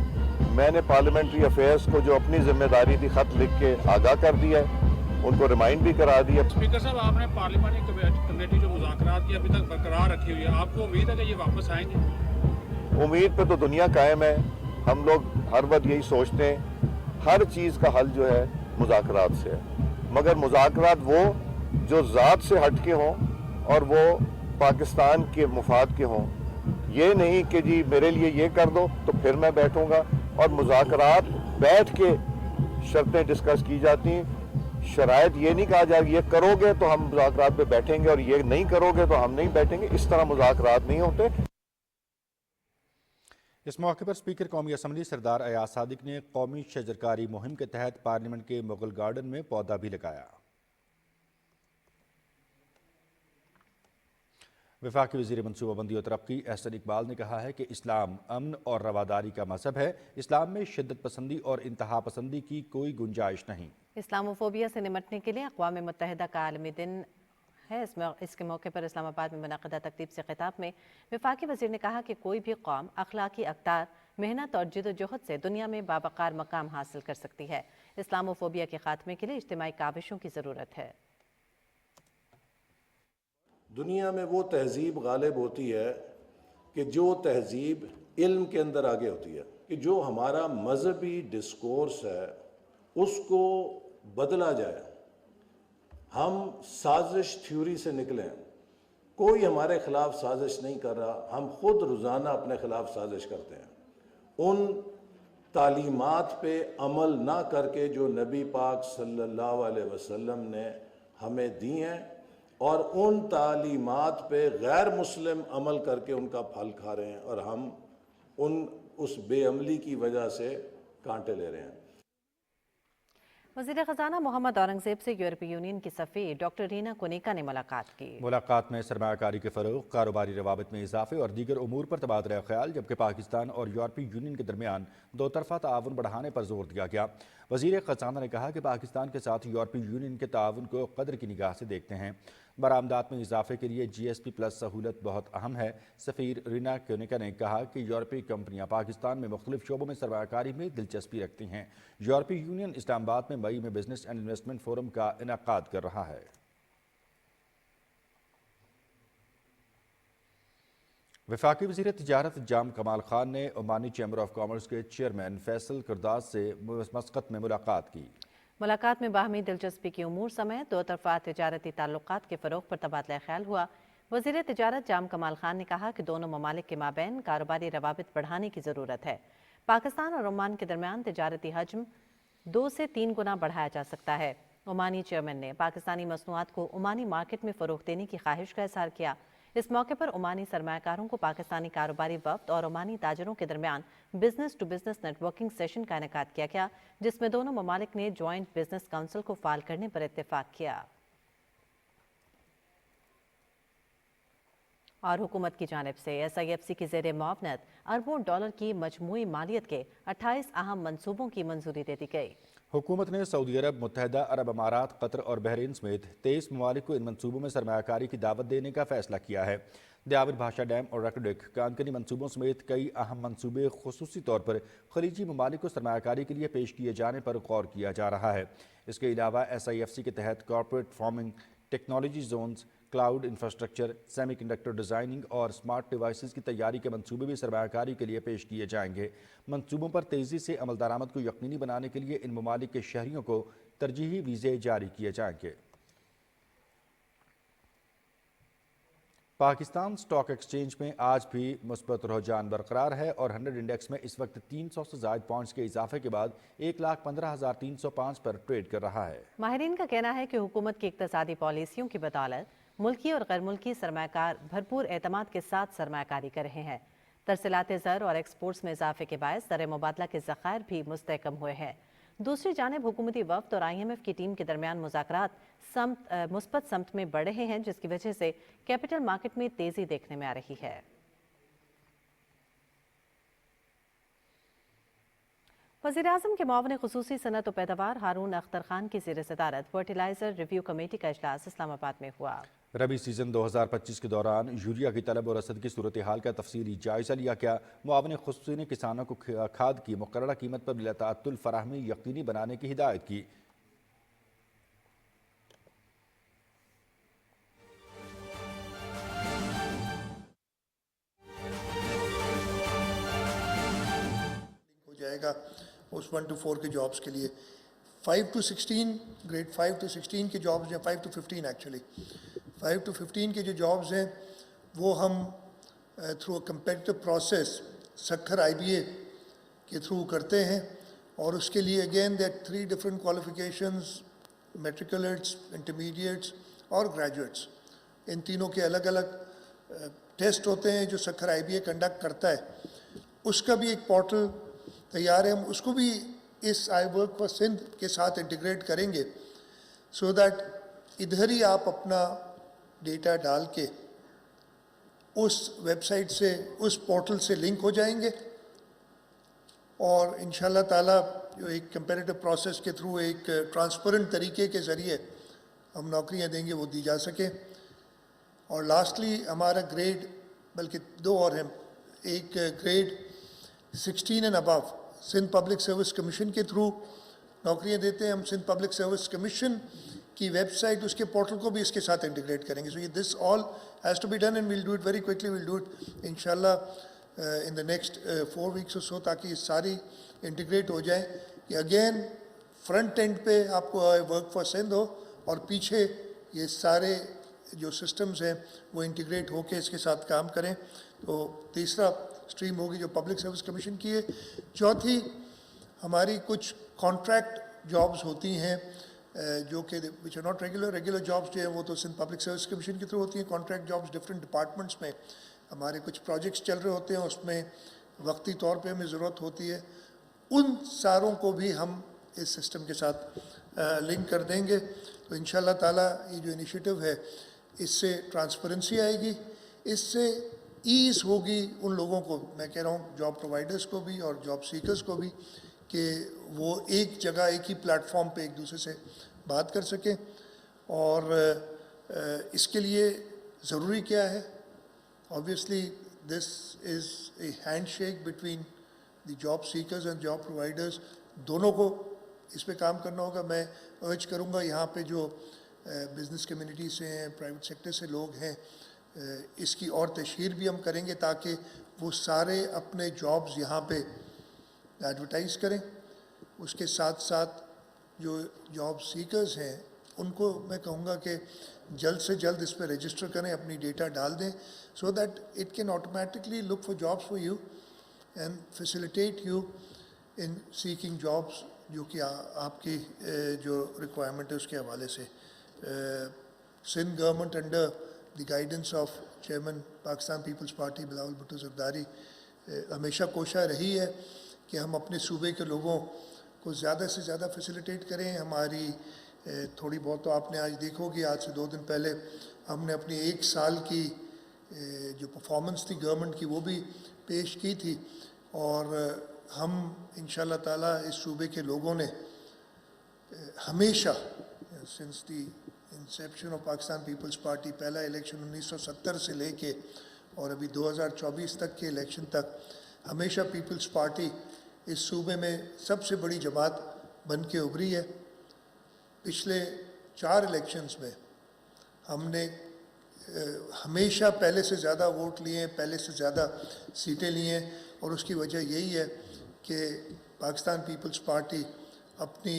मैंने पार्लियामेंट्री अफेयर्स को जो अपनी जिम्मेदारी थी खत लिख के आगाह कर दिया है, उनको रिमाइंड भी करा दिया। स्पीकर साहब, आपने पार्लियामानी कमेटी जो मुज़ाकरात की अभी तक बरकरार रखी हुई है, आपको उम्मीद है कि ये वापस आएंगे? उम्मीद पे तो दुनिया कायम है। हम लोग हर वक्त यही सोचते हैं, हर चीज़ का हल जो है मुज़ाकरात से है, मगर मुज़ाकरात वो जो ज़ात से हट के हों और वो पाकिस्तान के मुफाद के हों। ये नहीं कि जी मेरे लिए ये कर दो तो फिर मैं बैठूंगा। और मुज़ाकरात बैठ के शर्तें डिस्कस की जाती हैं। शराइत ये नहीं कहा जाए ये करोगे तो हम मुज़ाकरात पे बैठेंगे और ये नहीं करोगे तो हम नहीं बैठेंगे। इस तरह मुज़ाकरात नहीं होते। इस मौके पर स्पीकर कौमी असम्बली सरदार अयाज सादिक ने कौमी शजरकारी मुहिम के तहत पार्लियामेंट के मुगल गार्डन में पौधा भी लगाया। वफाकी वज़ीर मनसूबाबंदी और तरक्की एहसन इकबाल ने कहा है कि इस्लाम अमन और रवादारी का मजहब है। इस्लाम में शिद्दत पसंदी और इंतहा पसंदी की कोई गुंजाइश नहीं। इस्लामोफोबिया से निमटने के लिए अक़वाम मुत्तहिदा का आलमी दिन है। इसके मौके पर इस्लामाबाद में मुनक़दा तक़रीब से खिताब में वफाकी वज़ीर ने कहा कि कोई भी कौम अखलाकी अक़दार, मेहनत और जिद्दोजहद से दुनिया में बावक़ार मकाम हासिल कर सकती है। इस्लामोफोबिया के खात्मे के लिए इज्तिमाई काविशों की ज़रूरत है। दुनिया में वो तहजीब गालिब होती है कि जो तहजीब इल्म के अंदर आगे होती है, कि जो हमारा मजहबी डिस्कोर्स है उसको बदला जाए। हम साजिश थ्योरी से निकलें। कोई हमारे खिलाफ साजिश नहीं कर रहा, हम खुद रोज़ाना अपने खिलाफ साजिश करते हैं। उन तालीमात पे अमल ना करके जो नबी पाक सल्लल्लाहु अलैहि वसल्लम ने हमें दी हैं, और उन तालीमात पे गैर मुस्लिम अमल करके उनका फल खा रहे हैं, और हम उस बेअमली की वजह से कांटे ले रहे हैं। वज़ीर ख़जाना मोहम्मद औरंगज़ेब से यूरोपीय यूनियन की सफ़ीर डॉक्टर रीना कुनिका ने मुलाकात की। मुलाकात में सरमायाकारी के फ़रोग़, कारोबारी रवाबित में इजाफे और दीगर उमूर पर तबादला ख्याल, जबकि पाकिस्तान और यूरोपीय यूनियन के दरमियान दो तरफ़ा ताउन बढ़ाने पर जोर दिया गया। वज़ीर ख़जाना ने कहा कि पाकिस्तान के साथ यूरोपीय यूनियन के ताउन को कदर की निगाह से देखते हैं। बरामदात में इजाफे के लिए GSP प्लस सहूलत बहुत अहम है। सफ़ीर रीना क्योनिका ने कहा कि यूरोपीय कंपनियां पाकिस्तान में मुख्तलिफ शोबों में सरमायाकारी में दिलचस्पी रखती हैं। यूरोपीय यूनियन इस्लामाबाद में मई में बिजनेस एंड इन्वेस्टमेंट फोरम का इनेकाद कर रहा है। वफाकी वज़ीर तिजारत जाम कमाल खान ने ओमानी चैम्बर ऑफ कॉमर्स के चेयरमैन फैसल करदास से मस्कत में मुलाकात की। मुलाकात में बाहमी दिलचस्पी की उमूर समेत दो तरफ़ा तिजारती ताल्लुकात के फ़रोग़ पर तबादला ख्याल हुआ। वज़ीर तिजारत जाम कमाल खान ने कहा कि दोनों ममालिक के माबैन कारोबारी रवाबित बढ़ाने की ज़रूरत है। पाकिस्तान और ओमान के दरमियान तिजारती हजम 2 से 3 गुना बढ़ाया जा सकता है। ओमानी चेयरमैन ने पाकिस्तानी मसनूआत को ओमानी मार्केट में फ़रोग़ देने की ख्वाहिश का इज़हार किया। इस मौके पर ओमानी सरमायाकारों को पाकिस्तानी कारोबारी वफ़द और ओमानी ताजरों के दरमियान business to business networking session का इनेकाद किया गया, जिसमें दोनों ममालिक ने जॉइंट बिजनेस काउंसिल को फ़ाल करने पर इत्तेफाक किया। और हुकूमत की जानिब से SIFC की ज़ेर मुआवनत अरबों डॉलर की मजमूई मालियत के 28 अहम मंसूबों की मंजूरी दे दी गई। हुकूमत ने सऊदी अरब, मुत्तहदा अरब अमारात, कतर और बहरीन समेत 23 ममालिक को इन मंसूबों में सरमायाकारी की दावत देने का फैसला किया है। दियाविर भाषा डैम और रकडिक कानकनी मंसूबों समेत कई अहम मंसूबे खुसूसी तौर पर खलीजी ममालिक को सरमायाकारी के लिए पेश किए जाने पर गौर किया जा रहा है। इसके अलावा SIFC के तहत corporate farming, technology zones, cloud infrastructure, semiconductor designing और स्मार्ट डिवाइसेस की तैयारी के मंसूबे भी सरमायाकारी के लिए पेश किए जाएंगे। मंसूबों पर तेज़ी से अमल दरामद को यकीनी बनाने के लिए इन ममालिक के शहरियों को तरजीही वीज़े जारी किए जाएंगे। पाकिस्तान स्टॉक एक्सचेंज में आज भी मुस्बत रुझान बरकरार है और 100 इंडेक्स में इस वक्त 300 से ज़ायद पॉइंट्स के इजाफे के बाद 1,15,305 पर ट्रेड कर रहा है। माहिरीन का कहना है कि हुकूमत की इक़्तिसादी पॉलिसियों की बदौलत मुल्की और गैर मुल्की सरमायाकार भरपूर एतमाद के साथ सरमायाकारी कर रहे हैं। तरसीलात ज़र और एक्सपोर्ट्स में इजाफे के बायस ज़र मुबादला के ज़खायर भी मुस्तहकम हुए हैं। दूसरी जानिब हुकूमती वफ़द और IMF की टीम के दरमियान मुज़ाकरात मुस्बत समत में बढ़ रहे हैं, जिसकी वजह से कैपिटल मार्केट में तेज़ी देखने में आ रही है। वज़ीर-ए-आज़म के मुआविन ख़ुसूसी सनअत व पैदावार हारून अख्तर खान की ज़ेर सदारत फर्टिलाइज़र रिव्यू कमेटी का इजलास इस्लामाबाद में हुआ। रबी सीज़न 2025 के दौरान यूरिया की तलब और रसद की सूरत हाल का तफसीली जायज़ा लिया गया। मुआविन ख़ुसूसी ने किसानों को खाद की मुकर्ररा कीमत पर बिलाताअत्तुल फराहमी यकीनी बनाने की हिदायत की। हो जाएगा उस 1 to 4 के जॉब्स के लिए। 5 to 16 ग्रेड 5 to 16 के जॉब्स हैं, 5 to 15 एक्चुअली 5 to 15 के जो जॉब्स हैं वो हम through competitive process Sukkur IBA के थ्रू करते हैं और उसके लिए again there 3 different qualifications, matriculates, intermediates और ग्रेजुएट्स। इन तीनों के अलग अलग टेस्ट होते हैं जो सखर IBA कंडक्ट करता है। उसका भी एक पोर्टल तैयार है, हम उसको भी इस आई वर्क फॉर सिंध के साथ इंटीग्रेट करेंगे सो दैट इधर ही आप अपना डेटा डाल के उस वेबसाइट से, उस पोर्टल से लिंक हो जाएंगे और इंशाल्लाह ताला जो एक कंपैरेटिव प्रोसेस के थ्रू एक ट्रांसपेरेंट तरीके के ज़रिए हम नौकरियां देंगे वो दी जा सके। और लास्टली हमारा ग्रेड, बल्कि 2 और हैं, एक grade 16 and above Sindh public service commission के थ्रू नौकरियां देते हैं। हम सिंध पब्लिक सर्विस कमीशन की वेबसाइट, उसके पोर्टल को भी इसके साथ इंटीग्रेट करेंगे। सो ये this all has to be done and will do it very quickly, will do it इंशाल्लाह इन द नेक्स्ट 4 वीक्स और सो, ताकि ये सारी इंटीग्रेट हो जाए कि अगेन फ्रंट एंड पे आपको वर्क फॉर सिंध हो और पीछे ये सारे जो सिस्टम्स हैं वो इंटीग्रेट होके इसके साथ काम करें। तो तीसरा स्ट्रीम होगी जो पब्लिक सर्विस कमीशन की है। चौथी हमारी कुछ कॉन्ट्रैक्ट जॉब्स होती हैं जो कि which are not regular jobs जो हैं वो तो सिंध पब्लिक सर्विस कमीशन के थ्रू होती हैं। कॉन्ट्रैक्ट जॉब्स डिफरेंट डिपार्टमेंट्स में हमारे कुछ प्रोजेक्ट्स चल रहे होते हैं, उसमें वक्ती तौर पे हमें ज़रूरत होती है। उन सारों को भी हम इस सिस्टम के साथ लिंक कर देंगे तो इंशाल्लाह ताला ये जो इनिशिएटिव है इससे ट्रांसपेरेंसी आएगी, इससे ईज़ होगी उन लोगों को, मैं कह रहा हूँ जॉब प्रोवाइडर्स को भी और जॉब सीकर्स को भी, कि वो एक जगह एक ही प्लेटफॉर्म पे एक दूसरे से बात कर सकें। और इसके लिए ज़रूरी क्या है, obviously this is a handshake between the job seekers and job providers, दोनों को इस पे काम करना होगा। मैं अर्ज करूँगा यहाँ पे जो बिज़नेस कम्युनिटी से हैं, प्राइवेट सेक्टर से लोग हैं, इसकी और तशहीर भी हम करेंगे ताकि वो सारे अपने जॉब्स यहाँ पे एडवर्टाइज़ करें। उसके साथ साथ जो जॉब सीकर्स हैं उनको मैं कहूँगा कि जल्द से जल्द इस पर रजिस्टर करें, अपनी डेटा डाल दें, so that it can automatically look for jobs for you and facilitate you in seeking jobs, जो कि आपकी जो रिक्वायरमेंट है उसके हवाले से। Sindh government under the guidance of chairman Pakistan Peoples Party Bilawal Bhutto Zardari हमेशा कोशिश रही है कि हम अपने सूबे के लोगों को ज़्यादा से ज़्यादा फैसिलिटेट करें। हमारी थोड़ी बहुत तो आपने आज देखोगे, आज से 2 दिन पहले हमने अपनी 1 साल की जो परफॉर्मेंस थी गवर्नमेंट की वो भी पेश की थी, और हम इंशाल्लाह ताला इस सूबे के लोगों ने हमेशा since the inception of Pakistan Peoples Party, पहला इलेक्शन 1970 से लेके और अभी 2024 तक के इलेक्शन तक, हमेशा पीपल्स पार्टी इस सूबे में सबसे बड़ी जमात बन के उभरी है। पिछले 4 इलेक्शंस में हमने हमेशा पहले से ज़्यादा वोट लिए हैं, पहले से ज़्यादा सीटें ली हैं, और उसकी वजह यही है कि पाकिस्तान पीपल्स पार्टी अपनी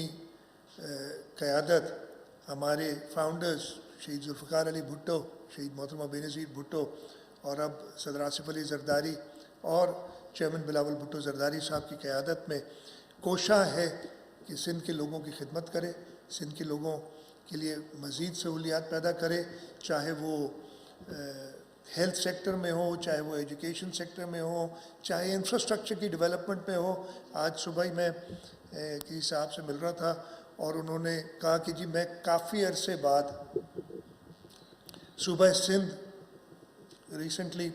क़यादत हमारे फाउंडर्स शहीद जुल्फ़िकार अली भुट्टो, शहीद मोहतरमा बेनज़ीर भुट्टो और अब सदर आसिफ अली ज़रदारी और चेयरमैन बिलावल भुट्टो ज़रदारी साहब की क़यादत में कोशिश है कि सिंध के लोगों की खिदमत करे, सिंध के लोगों के लिए मज़ीद सहूलियात पैदा करे, चाहे वो हेल्थ सेक्टर में हो, चाहे वो एजुकेशन सेक्टर में हो, चाहे इंफ्रास्ट्रक्चर की डेवलपमेंट में हो। आज सुबह ही मैं किसी साहब से मिल रहा था और उन्होंने कहा कि जी मैं काफ़ी अरसे बाद सूबा सिंध रिसेंटली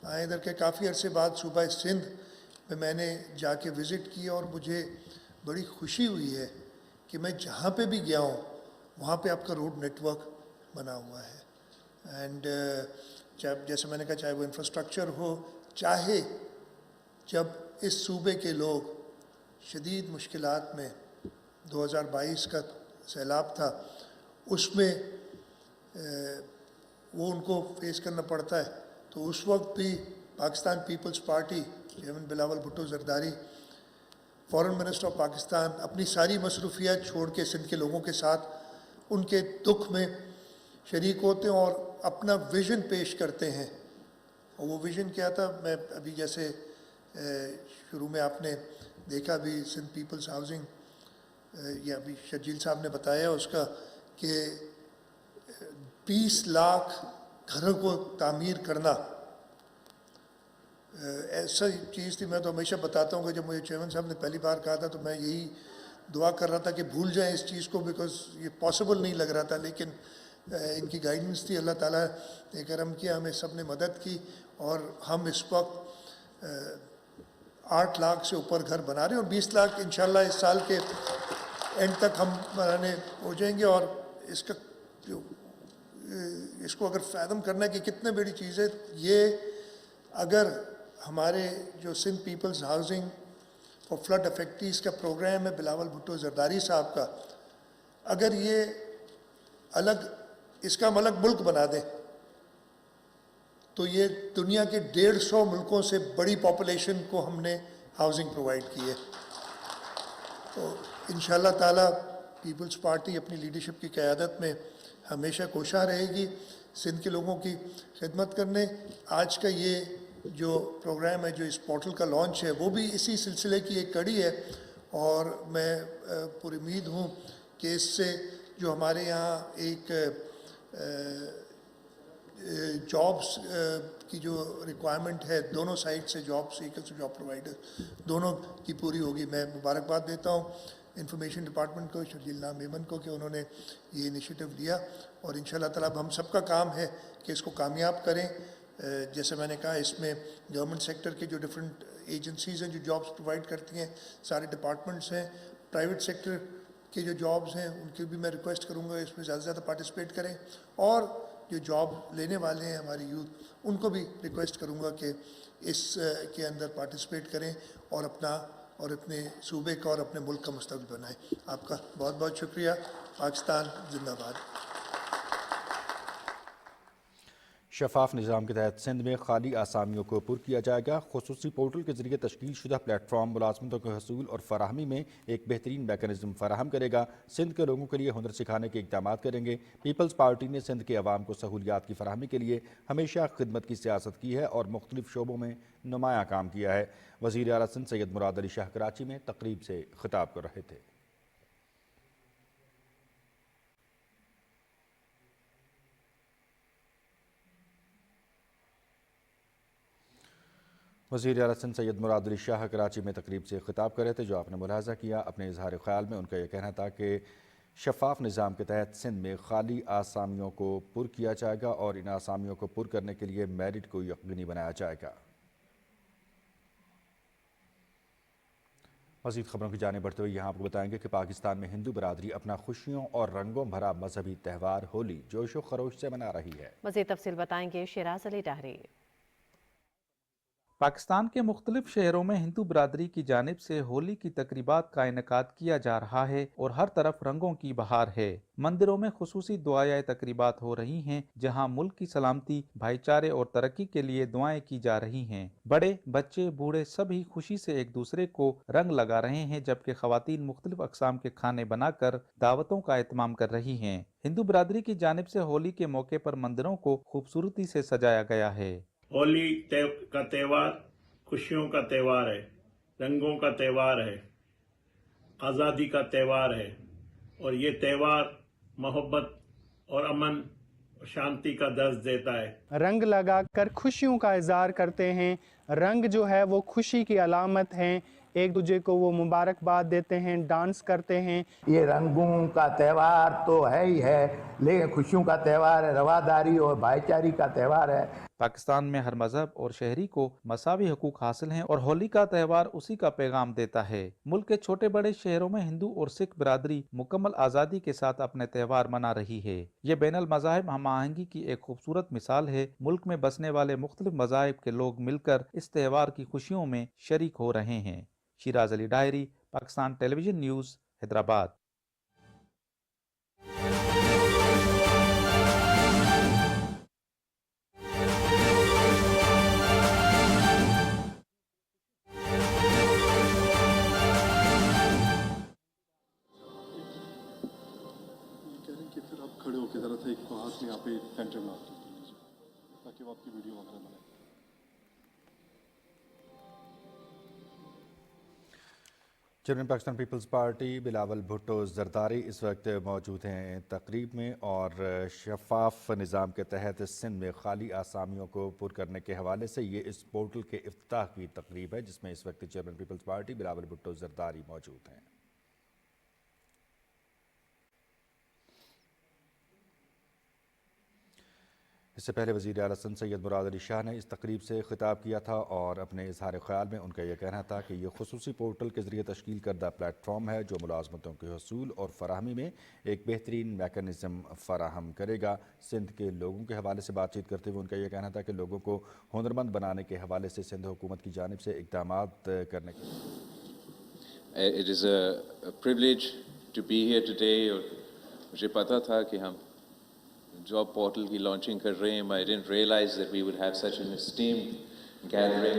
आए इधर के, काफ़ी अरसे बाद सूबा सिंध में मैंने जाके विज़िट किया और मुझे बड़ी खुशी हुई है कि मैं जहाँ पे भी गया हूँ वहाँ पे आपका रोड नेटवर्क बना हुआ है। एंड जैसे मैंने कहा, चाहे वो इंफ्रास्ट्रक्चर हो, चाहे जब इस सूबे के लोग शदीद मुश्किलात में 2022 का सैलाब था उसमें वो उनको फेस करना पड़ता है, तो उस वक्त भी Pakistan Peoples Party chairman Bilawal Bhutto Zardari, foreign minister of Pakistan, अपनी सारी मसरूफियात छोड़ के सिंध के लोगों के साथ उनके दुख में शरीक होते हैं और अपना विज़न पेश करते हैं। और वो विज़न क्या था, मैं अभी जैसे शुरू में आपने देखा भी सिंध पीपल्स हाउसिंग, या अभी शजील साहब ने बताया उसका, कि 20 लाख घरों को तामीर करना ऐसा चीज़ थी। मैं तो हमेशा बताता हूँ कि जब मुझे चेयरमैन साहब ने पहली बार कहा था तो मैं यही दुआ कर रहा था कि भूल जाएं इस चीज़ को, बिकॉज़ ये पॉसिबल नहीं लग रहा था, लेकिन इनकी गाइडेंस थी, अल्लाह ताला ने करम किया, हमें सब ने मदद की और हम इस वक्त 8 लाख से ऊपर घर बना रहे हैं और 20 लाख इंशाल्लाह इस साल के एंड तक हम बनाने हो जाएंगे। और इसका जो इसको अगर फैदम करना है कि कितने बड़ी चीज़ है ये, अगर हमारे जो सिंध पीपल्स हाउसिंग और फ्लड अफेक्टीज़ का प्रोग्राम है बिलावल भुट्टो ज़रदारी साहब का, अगर ये अलग, इसका हम अलग मुल्क बना दें तो ये दुनिया के 150 मुल्कों से बड़ी पॉपुलेशन को हमने हाउसिंग प्रोवाइड की है। तो इंशाल्लाह ताला पीपल्स पार्टी अपनी लीडरशिप की क़यादत में हमेशा कोशिश रहेगी सिंध के लोगों की खिदमत करने। आज का ये जो प्रोग्राम है, जो इस पोर्टल का लॉन्च है, वो भी इसी सिलसिले की एक कड़ी है और मैं पूरी उम्मीद हूँ कि इससे जो हमारे यहाँ एक जॉब्स की जो रिक्वायरमेंट है दोनों साइड से, जॉब सीकर्स और जॉब प्रोवाइडर दोनों की पूरी होगी। मैं मुबारकबाद देता हूँ इंफॉर्मेशन डिपार्टमेंट को, शर्जील नाम मेमन को कि उन्होंने ये इनिशिएटिव लिया, और इंशाल्लाह ताला अब हम सबका काम है कि इसको कामयाब करें। जैसे मैंने कहा, इसमें गवर्नमेंट सेक्टर के जो डिफरेंट एजेंसीज़ हैं जो जॉब्स प्रोवाइड करती हैं, सारे डिपार्टमेंट्स हैं, प्राइवेट सेक्टर के जो जॉब्स हैं उनकी भी मैं रिक्वेस्ट करूँगा इसमें ज़्यादा से ज़्यादा पार्टिसिपेट करें, और जो जॉब लेने वाले हैं हमारे यूथ उनको भी रिक्वेस्ट करूँगा कि इस के अंदर पार्टिसिपेट करें और अपने सूबे का और अपने मुल्क का मुस्तकबिल बनाएं। आपका बहुत बहुत शुक्रिया। पाकिस्तान जिंदाबाद। शफाफ निज़ाम के तहत सिंध में खाली आसामियों को पुर किया जाएगा। खुसूसी पोर्टल के जरिए तश्कील शुदा प्लेटफॉर्म मुलाजमतों के हसूल और फराहमी में एक बेहतरीन मैकेनिज्म फराहम करेगा। सिंध के लोगों के लिए हुनर सिखाने के इक़दाम करेंगे। पीपल्स पार्टी ने सिंध के अवाम को सहूलियात की फराहमी के लिए हमेशा खिदमत की सियासत की है और मुख्तलिफ शोबों में नुमाया काम किया है। वज़ीर आला सिंध सैयद मुराद अली शाह कराची में तकरीब से खिताब कर रहे थे। वज़ीर आला सिंध सैयद मुराद अली शाह कराची में तकरीब से खिताब कर रहे थे। जो आपने मुलाहजा किया, अपने इजहार ख्याल में उनका यह कहना था कि शफाफ निज़ाम के तहत सिंध में खाली आसामियों को पुर किया जाएगा और इन आसामियों को पुर करने के लिए मेरिट को यकीनी बनाया जाएगा। मज़ीद खबरों की जाने बढ़ते हुए यहाँ आपको बताएंगे कि पाकिस्तान में हिंदू बरादरी अपना खुशियों और रंगों भरा मजहबी त्यौहार होली जोश व खरोश से मना रही है। मज़ीद तफसील बताएंगे शिराज अली डाहरी। पाकिस्तान के मुख्तलिफ शहरों में हिंदू बरादरी की जानिब से होली की तकरीबात का इनेकाद किया जा रहा है और हर तरफ रंगों की बहार है। मंदिरों में खुसूसी दुआएं तकरीबात हो रही हैं, जहां मुल्क की सलामती, भाईचारे और तरक्की के लिए दुआएं की जा रही हैं। बड़े, बच्चे, बूढ़े सभी खुशी से एक दूसरे को रंग लगा रहे हैं, जबकि खवातीन मुख्तलिफ अक़साम के खाने बनाकर दावतों का एहतमाम कर रही हैं। हिंदू बरादरी की जानिब से होली के मौके पर मंदिरों को खूबसूरती से सजाया गया है। होली का त्यौहार खुशियों का त्यौहार है, रंगों का त्यौहार है, आज़ादी का त्यौहार है, और ये त्यौहार मोहब्बत और अमन और शांति का दर्ज देता है। रंग लगाकर खुशियों का इज़हार करते हैं। रंग जो है वो खुशी की अलामत हैं। एक दूसरे को वो मुबारकबाद देते हैं, डांस करते हैं। ये रंगों का त्यौहार तो है ही है, लेकिन खुशियों का त्यौहार है, रवादारी और भाईचारे का त्यौहार है। पाकिस्तान में हर मजहब और शहरी को मसावी हकूक हासिल हैं और होली का त्यौहार उसी का पैगाम देता है। मुल्क के छोटे बड़े शहरों में हिंदू और सिख बिरादरी मुकम्मल आज़ादी के साथ अपने त्यौहार मना रही है। ये बैनुल मज़ाहिब हम आहंगी की एक खूबसूरत मिसाल है। मुल्क में बसने वाले मुख्तलिफ मज़ाहिब के लोग मिलकर इस त्यौहार की खुशियों में शरीक हो रहे हैं। Siraj Ali diary, Pakistan television news, Hyderabad. खड़े होकर जरा सा एक हाथ में यहाँ पे सेंटर में आपके ताकि वो आपकी वीडियो वगैरह बनाए। चेयरमैन पाकिस्तान पीपल्स पार्टी बिलावल भुट्टो जरदारी इस वक्त मौजूद हैं तकरीब में, और शफाफ निज़ाम के तहत सिंध में खाली आसामियों को पुर करने के हवाले से ये इस पोर्टल के इफ्तिताह की तकरीब है, जिसमें इस वक्त चेयरमैन पीपल्स पार्टी बिलावल भुट्टो जरदारी मौजूद हैं। इससे पहले वज़ीर आला सिंध सैयद मुराद अली शाह ने इस तकरीब से खिताब किया था और अपने इजहार ख्याल में उनका यह कहना था कि यह खुसूसी पोर्टल के ज़रिए तश्कील करदा प्लेटफॉर्म है जो मुलाजमतों के हसूल और फराहमी में एक बेहतरीन मैकेनिज़म फराहम करेगा। सिंध के लोगों के हवाले से बातचीत करते हुए उनका यह कहना था कि लोगों को हुनरमंद बनाने के हवाले से सिंध हुकूमत की जानिब से इक़दाम करने के। It is a privilege to be here today। और मुझे पता था कि हम जॉब पोर्टल की लॉन्चिंग कर रहे हैं। I didn't realize that we would have such an esteemed gathering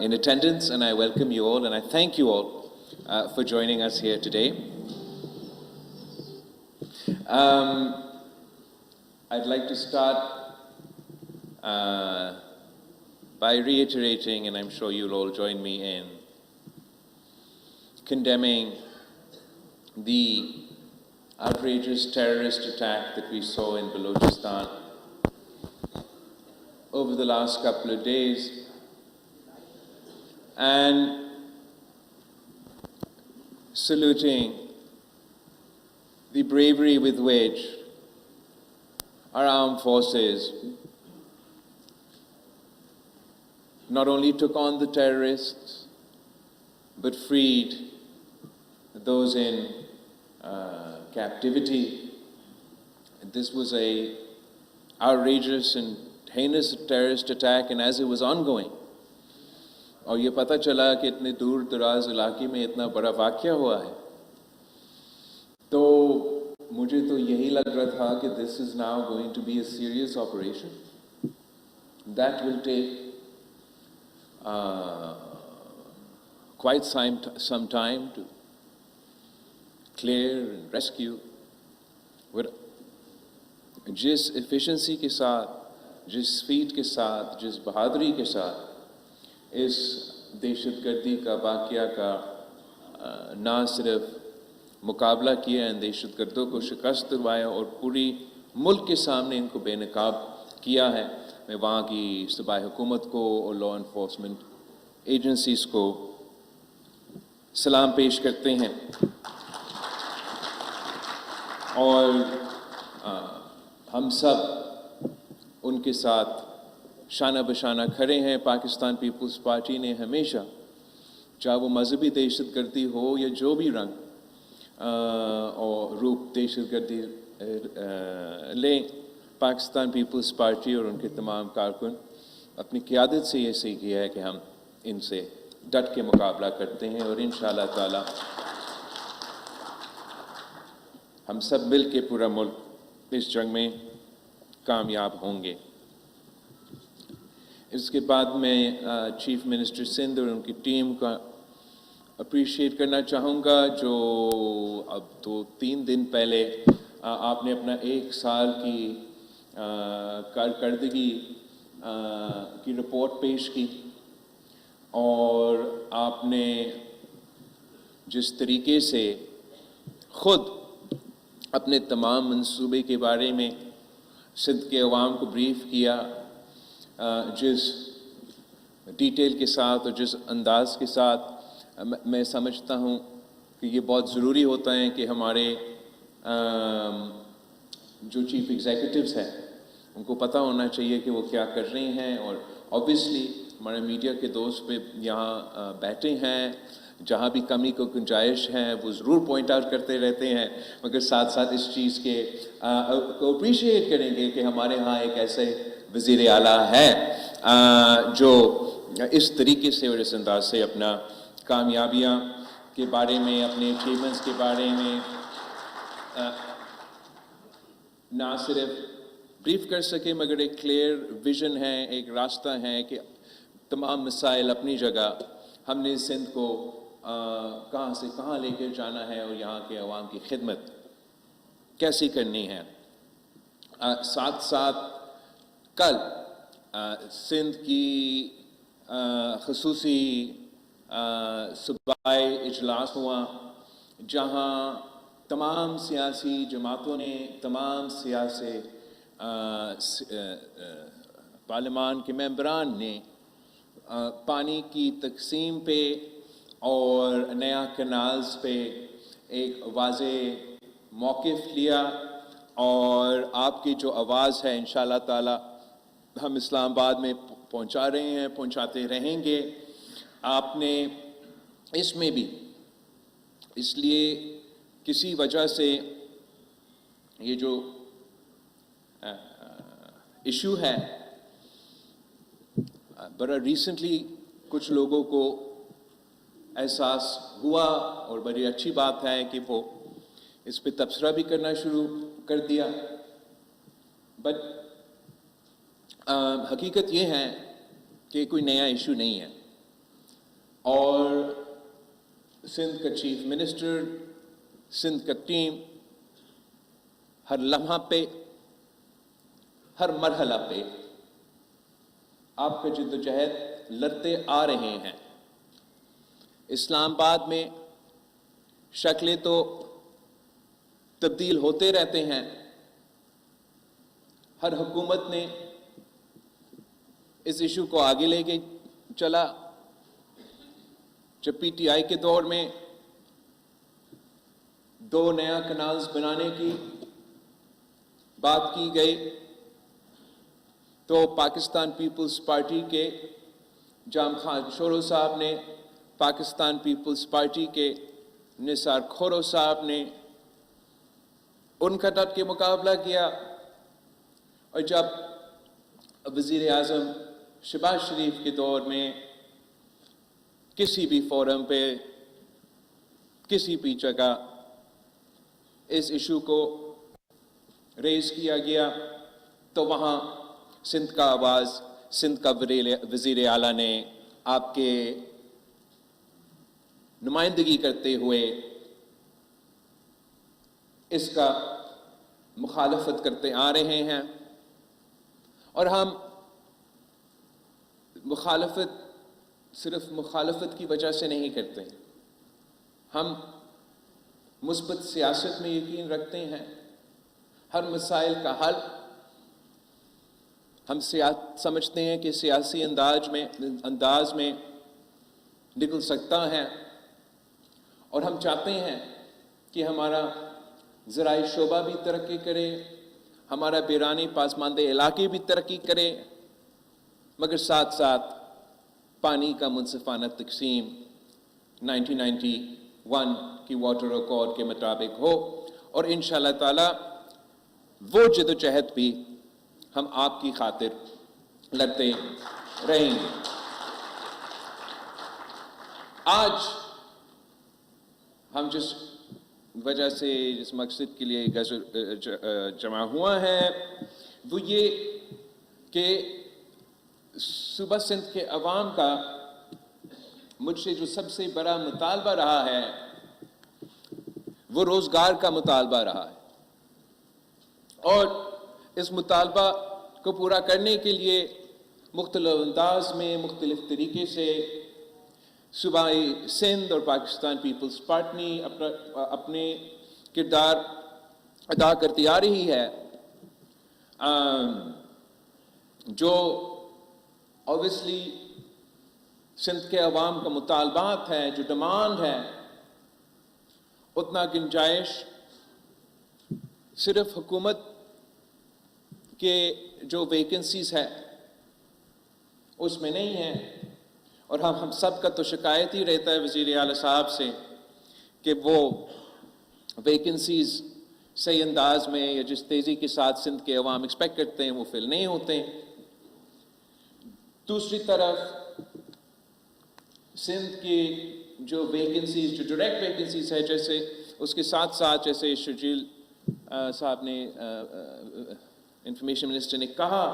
in attendance, and I welcome you all and I thank you all for joining us here today. I'd like to start by reiterating, and I'm sure you'll all join me in condemning the outrageous terrorist attack that we saw in Balochistan over the last couple of days, and saluting the bravery with which our armed forces not only took on the terrorists, but freed those in captivity. This was a outrageous and heinous terrorist attack, and as it was ongoing, اور یہ پتہ چلا کہ اتنے دور دراز علاقے میں اتنا بڑا واقعہ ہوا ہے، تو مجھے تو یہی لگ رہا تھا کہ this is now going to be a serious operation that will take quite some time to clear and rescue. جس ایفیشنسی کے ساتھ، جس سپیڈ کے ساتھ، جس بہادری کے ساتھ اس دہشت گردی کا واقعہ کا نہ صرف مقابلہ کیا، ان دہشت گردوں کو شکست دلوایا اور پوری ملک کے سامنے ان کو بے نقاب کیا ہے، میں وہاں کی صوبائی حکومت کو اور لا انفورسمنٹ ایجنسیز کو سلام پیش کرتے ہیں، اور ہم سب ان کے ساتھ شانہ بشانہ کھڑے ہیں۔ پاکستان پیپلز پارٹی نے ہمیشہ، چاہے وہ مذہبی دہشت گردی ہو یا جو بھی رنگ اور روپ دہشت گردی لیں، پاکستان پیپلز پارٹی اور ان کے تمام کارکن اپنی قیادت سے یہ صحیح کیا ہے کہ ہم ان سے ڈٹ کے مقابلہ کرتے ہیں، اور انشاءاللہ تعالی ہم سب مل کے پورا ملک اس جنگ میں کامیاب ہوں گے۔ اس کے بعد میں چیف منسٹر سندھ اور ان کی ٹیم کا اپریشیٹ کرنا چاہوں گا، جو اب 2-3 دن پہلے آپ نے اپنا 1 سال کی کارکردگی کی رپورٹ پیش کی، اور آپ نے جس طریقے سے خود اپنے تمام منصوبے کے بارے میں سندھ کے عوام کو بریف کیا، جس ڈیٹیل کے ساتھ اور جس انداز کے ساتھ، میں سمجھتا ہوں کہ یہ بہت ضروری ہوتا ہے کہ ہمارے جو چیف ایگزیکٹوز ہیں ان کو پتہ ہونا چاہیے کہ وہ کیا کر رہے ہیں، اور آبویسلی ہمارے میڈیا کے دوست پہ یہاں بیٹھے ہیں، جہاں بھی کمی کو گنجائش ہے وہ ضرور پوائنٹ آؤٹ کرتے رہتے ہیں، مگر ساتھ ساتھ اس چیز کے کو اپریشیٹ کریں گے کہ ہمارے ہاں ایک ایسے وزیر اعلیٰ ہے جو اس طریقے سے اور اس انداز سے اپنا کامیابیاں کے بارے میں، اپنے اچیومنٹس کے بارے میں نہ صرف بریف کر سکے، مگر ایک کلیئر ویژن ہے، ایک راستہ ہے کہ تمام مسائل اپنی جگہ، ہم نے سندھ کو کہاں سے کہاں لے کے جانا ہے اور یہاں کے عوام کی خدمت کیسی کرنی ہے۔ ساتھ ساتھ کل سندھ کی خصوصی صوبائی اجلاس ہوا، جہاں تمام سیاسی جماعتوں نے، تمام سیاسی پارلیمان کے ممبران نے پانی کی تقسیم پہ اور نیا کنالز پہ ایک واضح موقف لیا، اور آپ کی جو آواز ہے انشاءاللہ تعالی ہم اسلام آباد میں پہنچا رہے ہیں، پہنچاتے رہیں گے۔ آپ نے اس میں بھی، اس لیے کسی وجہ سے یہ جو ایشو ہے بڑا ریسنٹلی کچھ لوگوں کو احساس ہوا، اور بڑی اچھی بات ہے کہ وہ اس پہ تبصرہ بھی کرنا شروع کر دیا، بٹ حقیقت یہ ہے کہ کوئی نیا ایشو نہیں ہے، اور سندھ کا چیف منسٹر، سندھ کا ٹیم ہر لمحہ پہ، ہر مرحلہ پہ آپ کا جد و جہد لڑتے آ رہے ہیں۔ اسلام آباد میں شکلیں تو تبدیل ہوتے رہتے ہیں، ہر حکومت نے اس ایشو کو آگے لے کے چلا۔ جب پی ٹی آئی کے دور میں 2 नया कनाल्स बनाने की बात की गई, तो पाकिस्तान पीपल्स पार्टी के जाम खान शोरो साहब ने, पाकिस्तान पीपल्स पार्टी के निसार खोरो साहब ने उनका डट के मुकाबला किया। और जब वज़ीर आज़म शहबाज शरीफ के दौर में किसी भी फोरम पे, किसी भी जगह इस इशू को रेज किया गया, तो वहाँ सिंध का आवाज़, सिंध का वज़ीर आला ने आपके नुमाइंदगी करते हुए इसका मुखालफत करते आ रहे हैं। और हम मुखालफत सिर्फ मुखालफत की वजह से नहीं करते, हम मुस्बत सियासत में यकीन रखते हैं। हर मसाइल का हल हम समझते हैं कि सियासी अंदाज में निकल सकता है, और हम चाहते हैं कि हमारा ज़राई शोबा भी तरक्की करे, हमारा बैरानी पासमानदे इलाके भी तरक्की करे, मगर साथ साथ पानी का मुनसिफाना तकसीम 1991 की वाटर अकॉर्ड के मुताबिक हो। और इंशाअल्लाह ताला वो जदोजहद भी हम आपकी खातिर लड़ते रहेंगे। आज हम जिस वजह से, जिस मकसद के लिए जमा हुआ है, वो ये कि सूबा सिंध के अवाम का मुझसे जो सबसे बड़ा मुतालबा रहा है वो रोज़गार का मुतालबा रहा है, और इस मुतालबा को पूरा करने के लिए मुख्तलिफ अंदाज में, मुख्तलिफ तरीके से सूबाई सिंध और पाकिस्तान पीपल्स पार्टी अपने किरदार अदा करती आ रही है। जो ऑब्वियसली सिंध के अवाम का मुतालबात है, जो डिमांड है, उतना गुंजाइश सिर्फ हुकूमत के जो वैकेंसीज है उसमें नहीं है। और हम सब का तो शिकायत ही रहता है वज़ीर आला साहब से कि वो वैकेंसीज सही अंदाज में या जिस तेज़ी के साथ सिंध के अवाम एक्सपेक्ट करते हैं वो फिल नहीं होते। दूसरी तरफ सिंध की जो वैकेंसीज, जो डायरेक्ट वैकेंसीज है, जैसे उसके साथ साथ जैसे शर्जील साहब ने, इंफॉर्मेशन मिनिस्टर ने कहा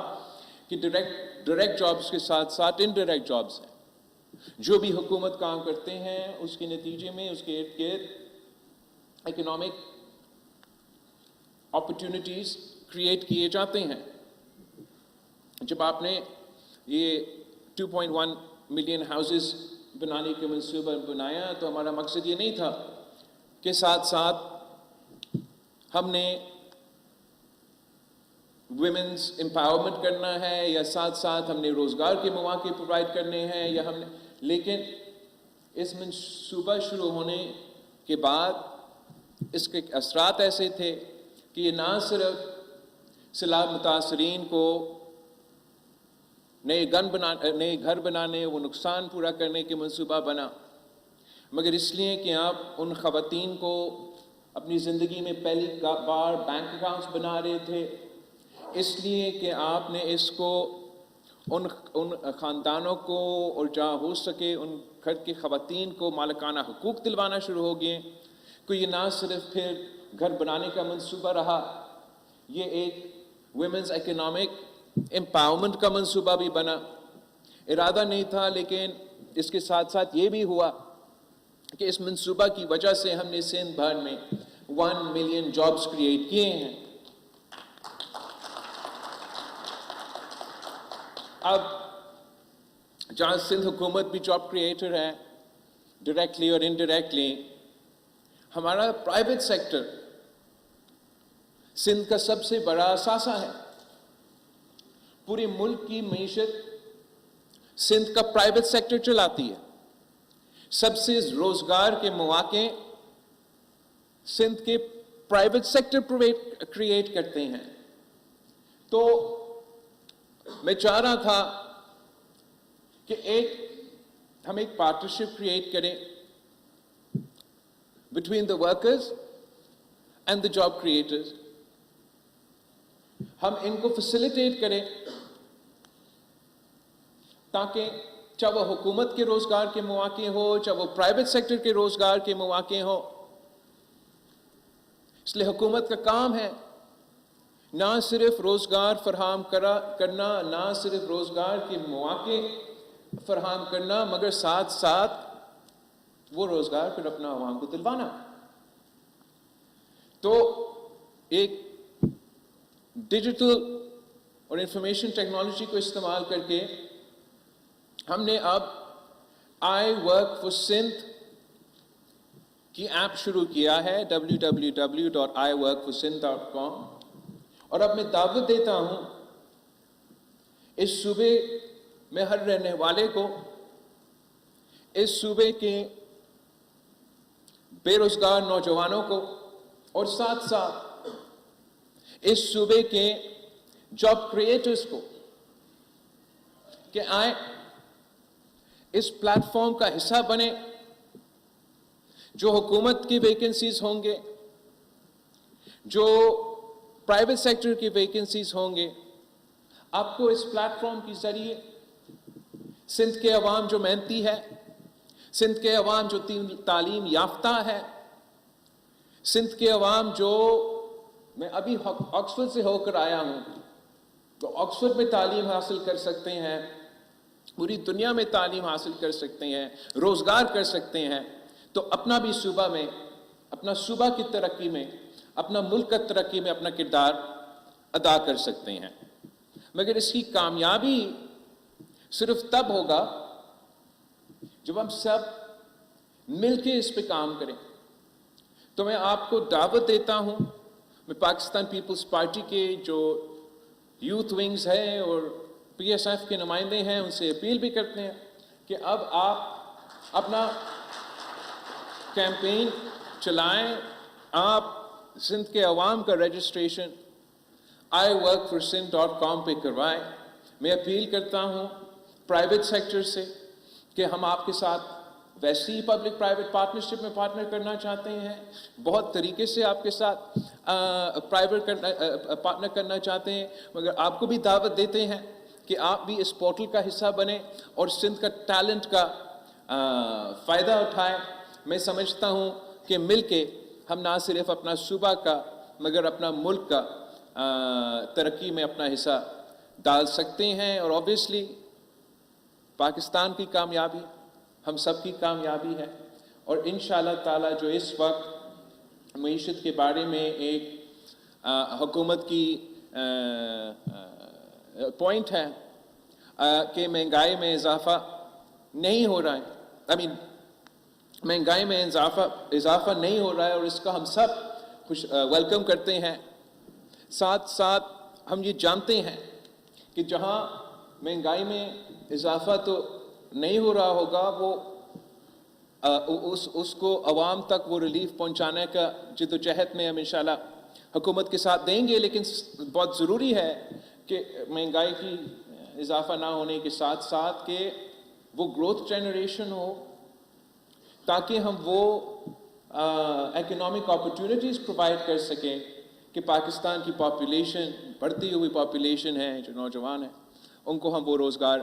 कि डायरेक्ट जॉब्स के साथ साथ इनडायरेक्ट जॉब्स हैं। जो भी हुकूमत काम करते हैं उसके नतीजे में उसके इर्द गिर्द इकोनॉमिक अपॉर्चुनिटीज क्रिएट किए जाते हैं। जब आपने ये 2.1 मिलियन हाउसेस बनाने के मंसूबा बनाया तो हमारा मकसद ये नहीं था कि साथ साथ हमने वुमेन्स एम्पावरमेंट करना है या साथ साथ हमने रोज़गार के मौके प्रोवाइड करने हैं या हमने, लेकिन इस मंसूबा शुरू होने के बाद इसके असरात ऐसे थे कि ये ना सिर्फ सैलाब मुतासरीन को नए घर बनाने, वो नुकसान पूरा करने के मंसूबा बना, मगर इसलिए कि आप उन ख़वातीन को अपनी ज़िंदगी में पहली बार बैंक अकाउंट्स बना रहे थे, इसलिए कि आपने इसको उन ख़ानदानों को और जहाँ हो सके उन घर की ख़वातीन को मालिकाना हुकूक दिलवाना शुरू हो गए। कि ये ना सिर्फ फिर घर बनाने का मंसूबा रहा, ये एक वुमेन्स इकोनॉमिक एम्पावरमेंट का मंसूबा भी बना। इरादा नहीं था, लेकिन इसके साथ साथ ये भी हुआ कि इस मंसूबा की वजह से हमने सिंध भर में 1 मिलियन जॉब्स क्रिएट किए हैं। अब जहाँ सिंध हुकूमत भी जॉब क्रिएटर है डायरेक्टली और इनडायरेक्टली, हमारा प्राइवेट सेक्टर सिंध का सबसे बड़ा असासा है। पूरे मुल्क की मईशत सिंध का प्राइवेट सेक्टर चलाती है। सबसे रोजगार के मौके सिंध के प्राइवेट सेक्टर क्रिएट करते हैं। तो मैं चाह रहा था कि हम एक पार्टनरशिप क्रिएट करें between the workers and the job creators. हम इनको फैसिलिटेट करें ताकि चाहे वो हुकूमत के रोजगार के मौके हो, चाहे वो प्राइवेट सेक्टर के रोजगार के मौके हो। इसलिए हुकूमत का काम है ना सिर्फ रोजगार फराहम करना, ना सिर्फ रोजगार के मौके फराहम करना, मगर साथ साथ वो रोजगार फिर अपना आवाम को दिलवाना। तो एक डिजिटल और इंफॉर्मेशन टेक्नोलॉजी को इस्तेमाल करके हमने अब आई वर्क फॉर सिंध की ऐप शुरू किया है, www.iworkforsindh.com। और अब मैं दावत देता हूं इस सूबे में हर रहने वाले को, इस सूबे के बेरोजगार नौजवानों को और साथ साथ इस सूबे के जॉब क्रिएटर्स को कि आए इस प्लेटफॉर्म का हिस्सा बने। जो हुकूमत की वैकेंसीज होंगे, जो प्राइवेट सेक्टर की वैकेंसीज होंगे, आपको इस प्लेटफॉर्म के जरिए सिंध के अवाम जो मेहनती है, सिंध के अवाम जो तालीम याफ्ता है, सिंध के अवाम जो, मैं अभी ऑक्सफोर्ड से होकर आया हूं, तो ऑक्सफोर्ड में तालीम हासिल कर सकते हैं, पूरी दुनिया में तालीम हासिल कर सकते हैं, रोजगार कर सकते हैं। तो अपना भी सूबा में, अपना सूबा की तरक्की में, अपना मुल्क की तरक्की में अपना किरदार अदा कर सकते हैं। मगर इसकी कामयाबी सिर्फ तब होगा जब हम सब मिलके इस पे काम करें। तो मैं आपको दावत देता हूं, मैं पाकिस्तान पीपल्स पार्टी के जो यूथ विंग्स हैं और PSF के नुमाइंदे हैं, उनसे अपील भी करते हैं कि अब आप अपना कैंपेन चलाएं, आप सिंध के अवाम का रजिस्ट्रेशन iworkforsindh.com पे करवाएं। मैं अपील करता हूं प्राइवेट सेक्टर से कि हम आपके साथ वैसी ही पब्लिक प्राइवेट पार्टनरशिप में पार्टनर करना चाहते हैं, बहुत तरीके से आपके साथ पार्टनर करना चाहते हैं, मगर आपको भी दावत देते हैं कि आप भी इस पोर्टल का हिस्सा बने और सिंध का टैलेंट का फ़ायदा उठाएं। मैं समझता हूं कि मिलके हम ना सिर्फ अपना सूबा का मगर अपना मुल्क का तरक्की में अपना हिस्सा डाल सकते हैं। और ऑब्वियसली पाकिस्तान की कामयाबी हम सब की कामयाबी है। और इंशाअल्लाह ताला जो इस वक्त मईशत के बारे में एक हुकूमत की पॉइंट है कि महंगाई में इजाफा नहीं हो रहा है, महंगाई में इजाफा नहीं हो रहा है, और इसका हम सब वेलकम करते हैं। साथ साथ हम ये जानते हैं कि जहां महंगाई में इजाफा तो नहीं हो रहा होगा, वो उसको अवाम तक वो रिलीफ पहुंचाने का जिद्दोजहद में हम इंशाल्लाह हुकूमत के साथ देंगे। लेकिन बहुत ज़रूरी है कि महंगाई की इजाफा ना होने के साथ साथ कि वो ग्रोथ जनरेशन हो, ताकि हम वो इकोनॉमिक अपॉर्चुनिटीज़ प्रोवाइड कर सकें कि पाकिस्तान की पॉपुलेशन, बढ़ती हुई पॉपुलेशन है, जो नौजवान है, उनको हम वो रोज़गार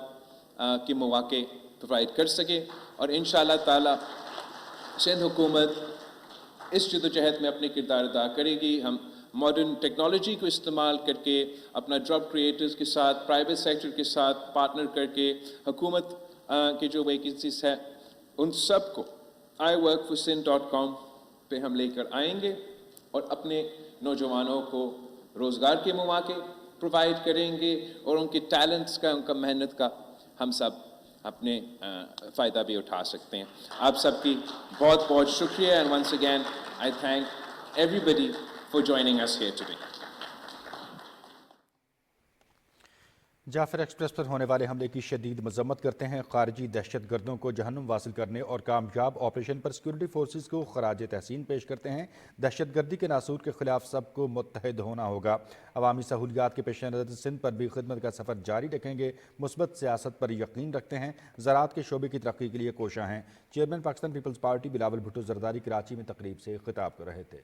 के मौके प्रोवाइड कर सकें। और इंशाअल्लाह ताला सिंध हुकूमत इस जद्दोजहद में अपने किरदार अदा करेगी। हम मॉडर्न टेक्नोलॉजी को इस्तेमाल करके अपना जॉब क्रिएटर्स के साथ, प्राइवेट सेक्टर के साथ पार्टनर करके हुकूमत की जो वैकेंसीज है उन सब को iworkforsindh.com पे हम लेकर आएंगे और अपने नौजवानों को रोज़गार के मौके प्रोवाइड करेंगे और उनके टैलेंट्स का, उनका मेहनत का हम सब अपने फ़ायदा भी उठा सकते हैं। आप सबकी बहुत बहुत शुक्रिया। And once again I thank everybody for joining us here today. Jaffar express पर होने वाले हमले की शदीद मजम्मत करते हैं। खारजी दहशत गर्दों को जहन्नुम वासिल करने और कामयाब ऑपरेशन पर सिक्योरिटी फोर्सेस को खराज तहसीन पेश करते हैं। दहशत गर्दी के नासूर के खिलाफ सबको मुत्तहिद होना होगा। अवामी सहूलियात के पेश नज़र सिंध पर भी खिदमत का सफ़र जारी रखेंगे। मुस्बत सियासत पर यकीन रखते हैं। ज़राअत के शोबे की तरक्की के लिए कोशां हैं। चेयरमैन पाकिस्तान पीपल्स पार्टी बिलावल भुट्टो जरदारी कराची में तकरीब से खिताब कर रहे थे।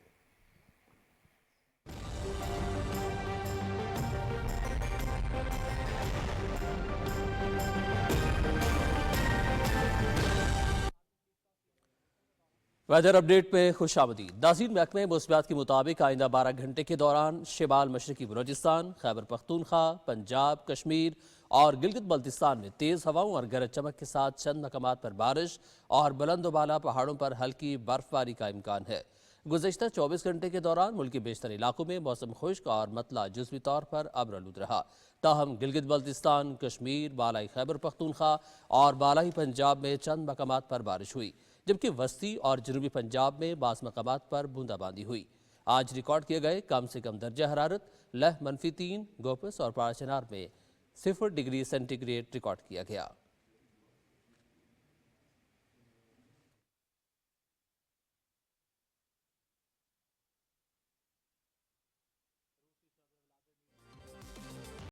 वेदर अपडेट में खुशामदीद। नाज़रीन, महकमे मौसमियात के मुताबिक आइंदा 12 घंटे के दौरान शिमाल मशरकी बलोचिस्तान, खैबर पख्तूनख्वा, पंजाब, कश्मीर और गिलगित बल्तिस्तान में तेज़ हवाओं और गरज चमक के साथ चंद मकामात पर बारिश और बुलंद बाला पहाड़ों पर हल्की बर्फबारी का इम्कान है। गुज़श्ता 24 घंटे के दौरान मुल्क के बेशतर इलाकों में मौसम खुश्क और मतला जुज़वी तौर पर अब्रालूद रहा। ताहम गिलगित बल्तिस्तान, कश्मीर, बालाई खैबर पख्तूनख्वा और बालाई पंजाब में चंद मकामात पर बारिश हुई, जबकि वस्ती और जनूबी पंजाब में बाज़ मकामात पर बूंदाबांदी हुई। आज रिकॉर्ड किए गए कम से कम दर्जा हरारत लह -3, गोपस और पाराचनार में 0 डिग्री सेंटीग्रेड रिकॉर्ड किया गया।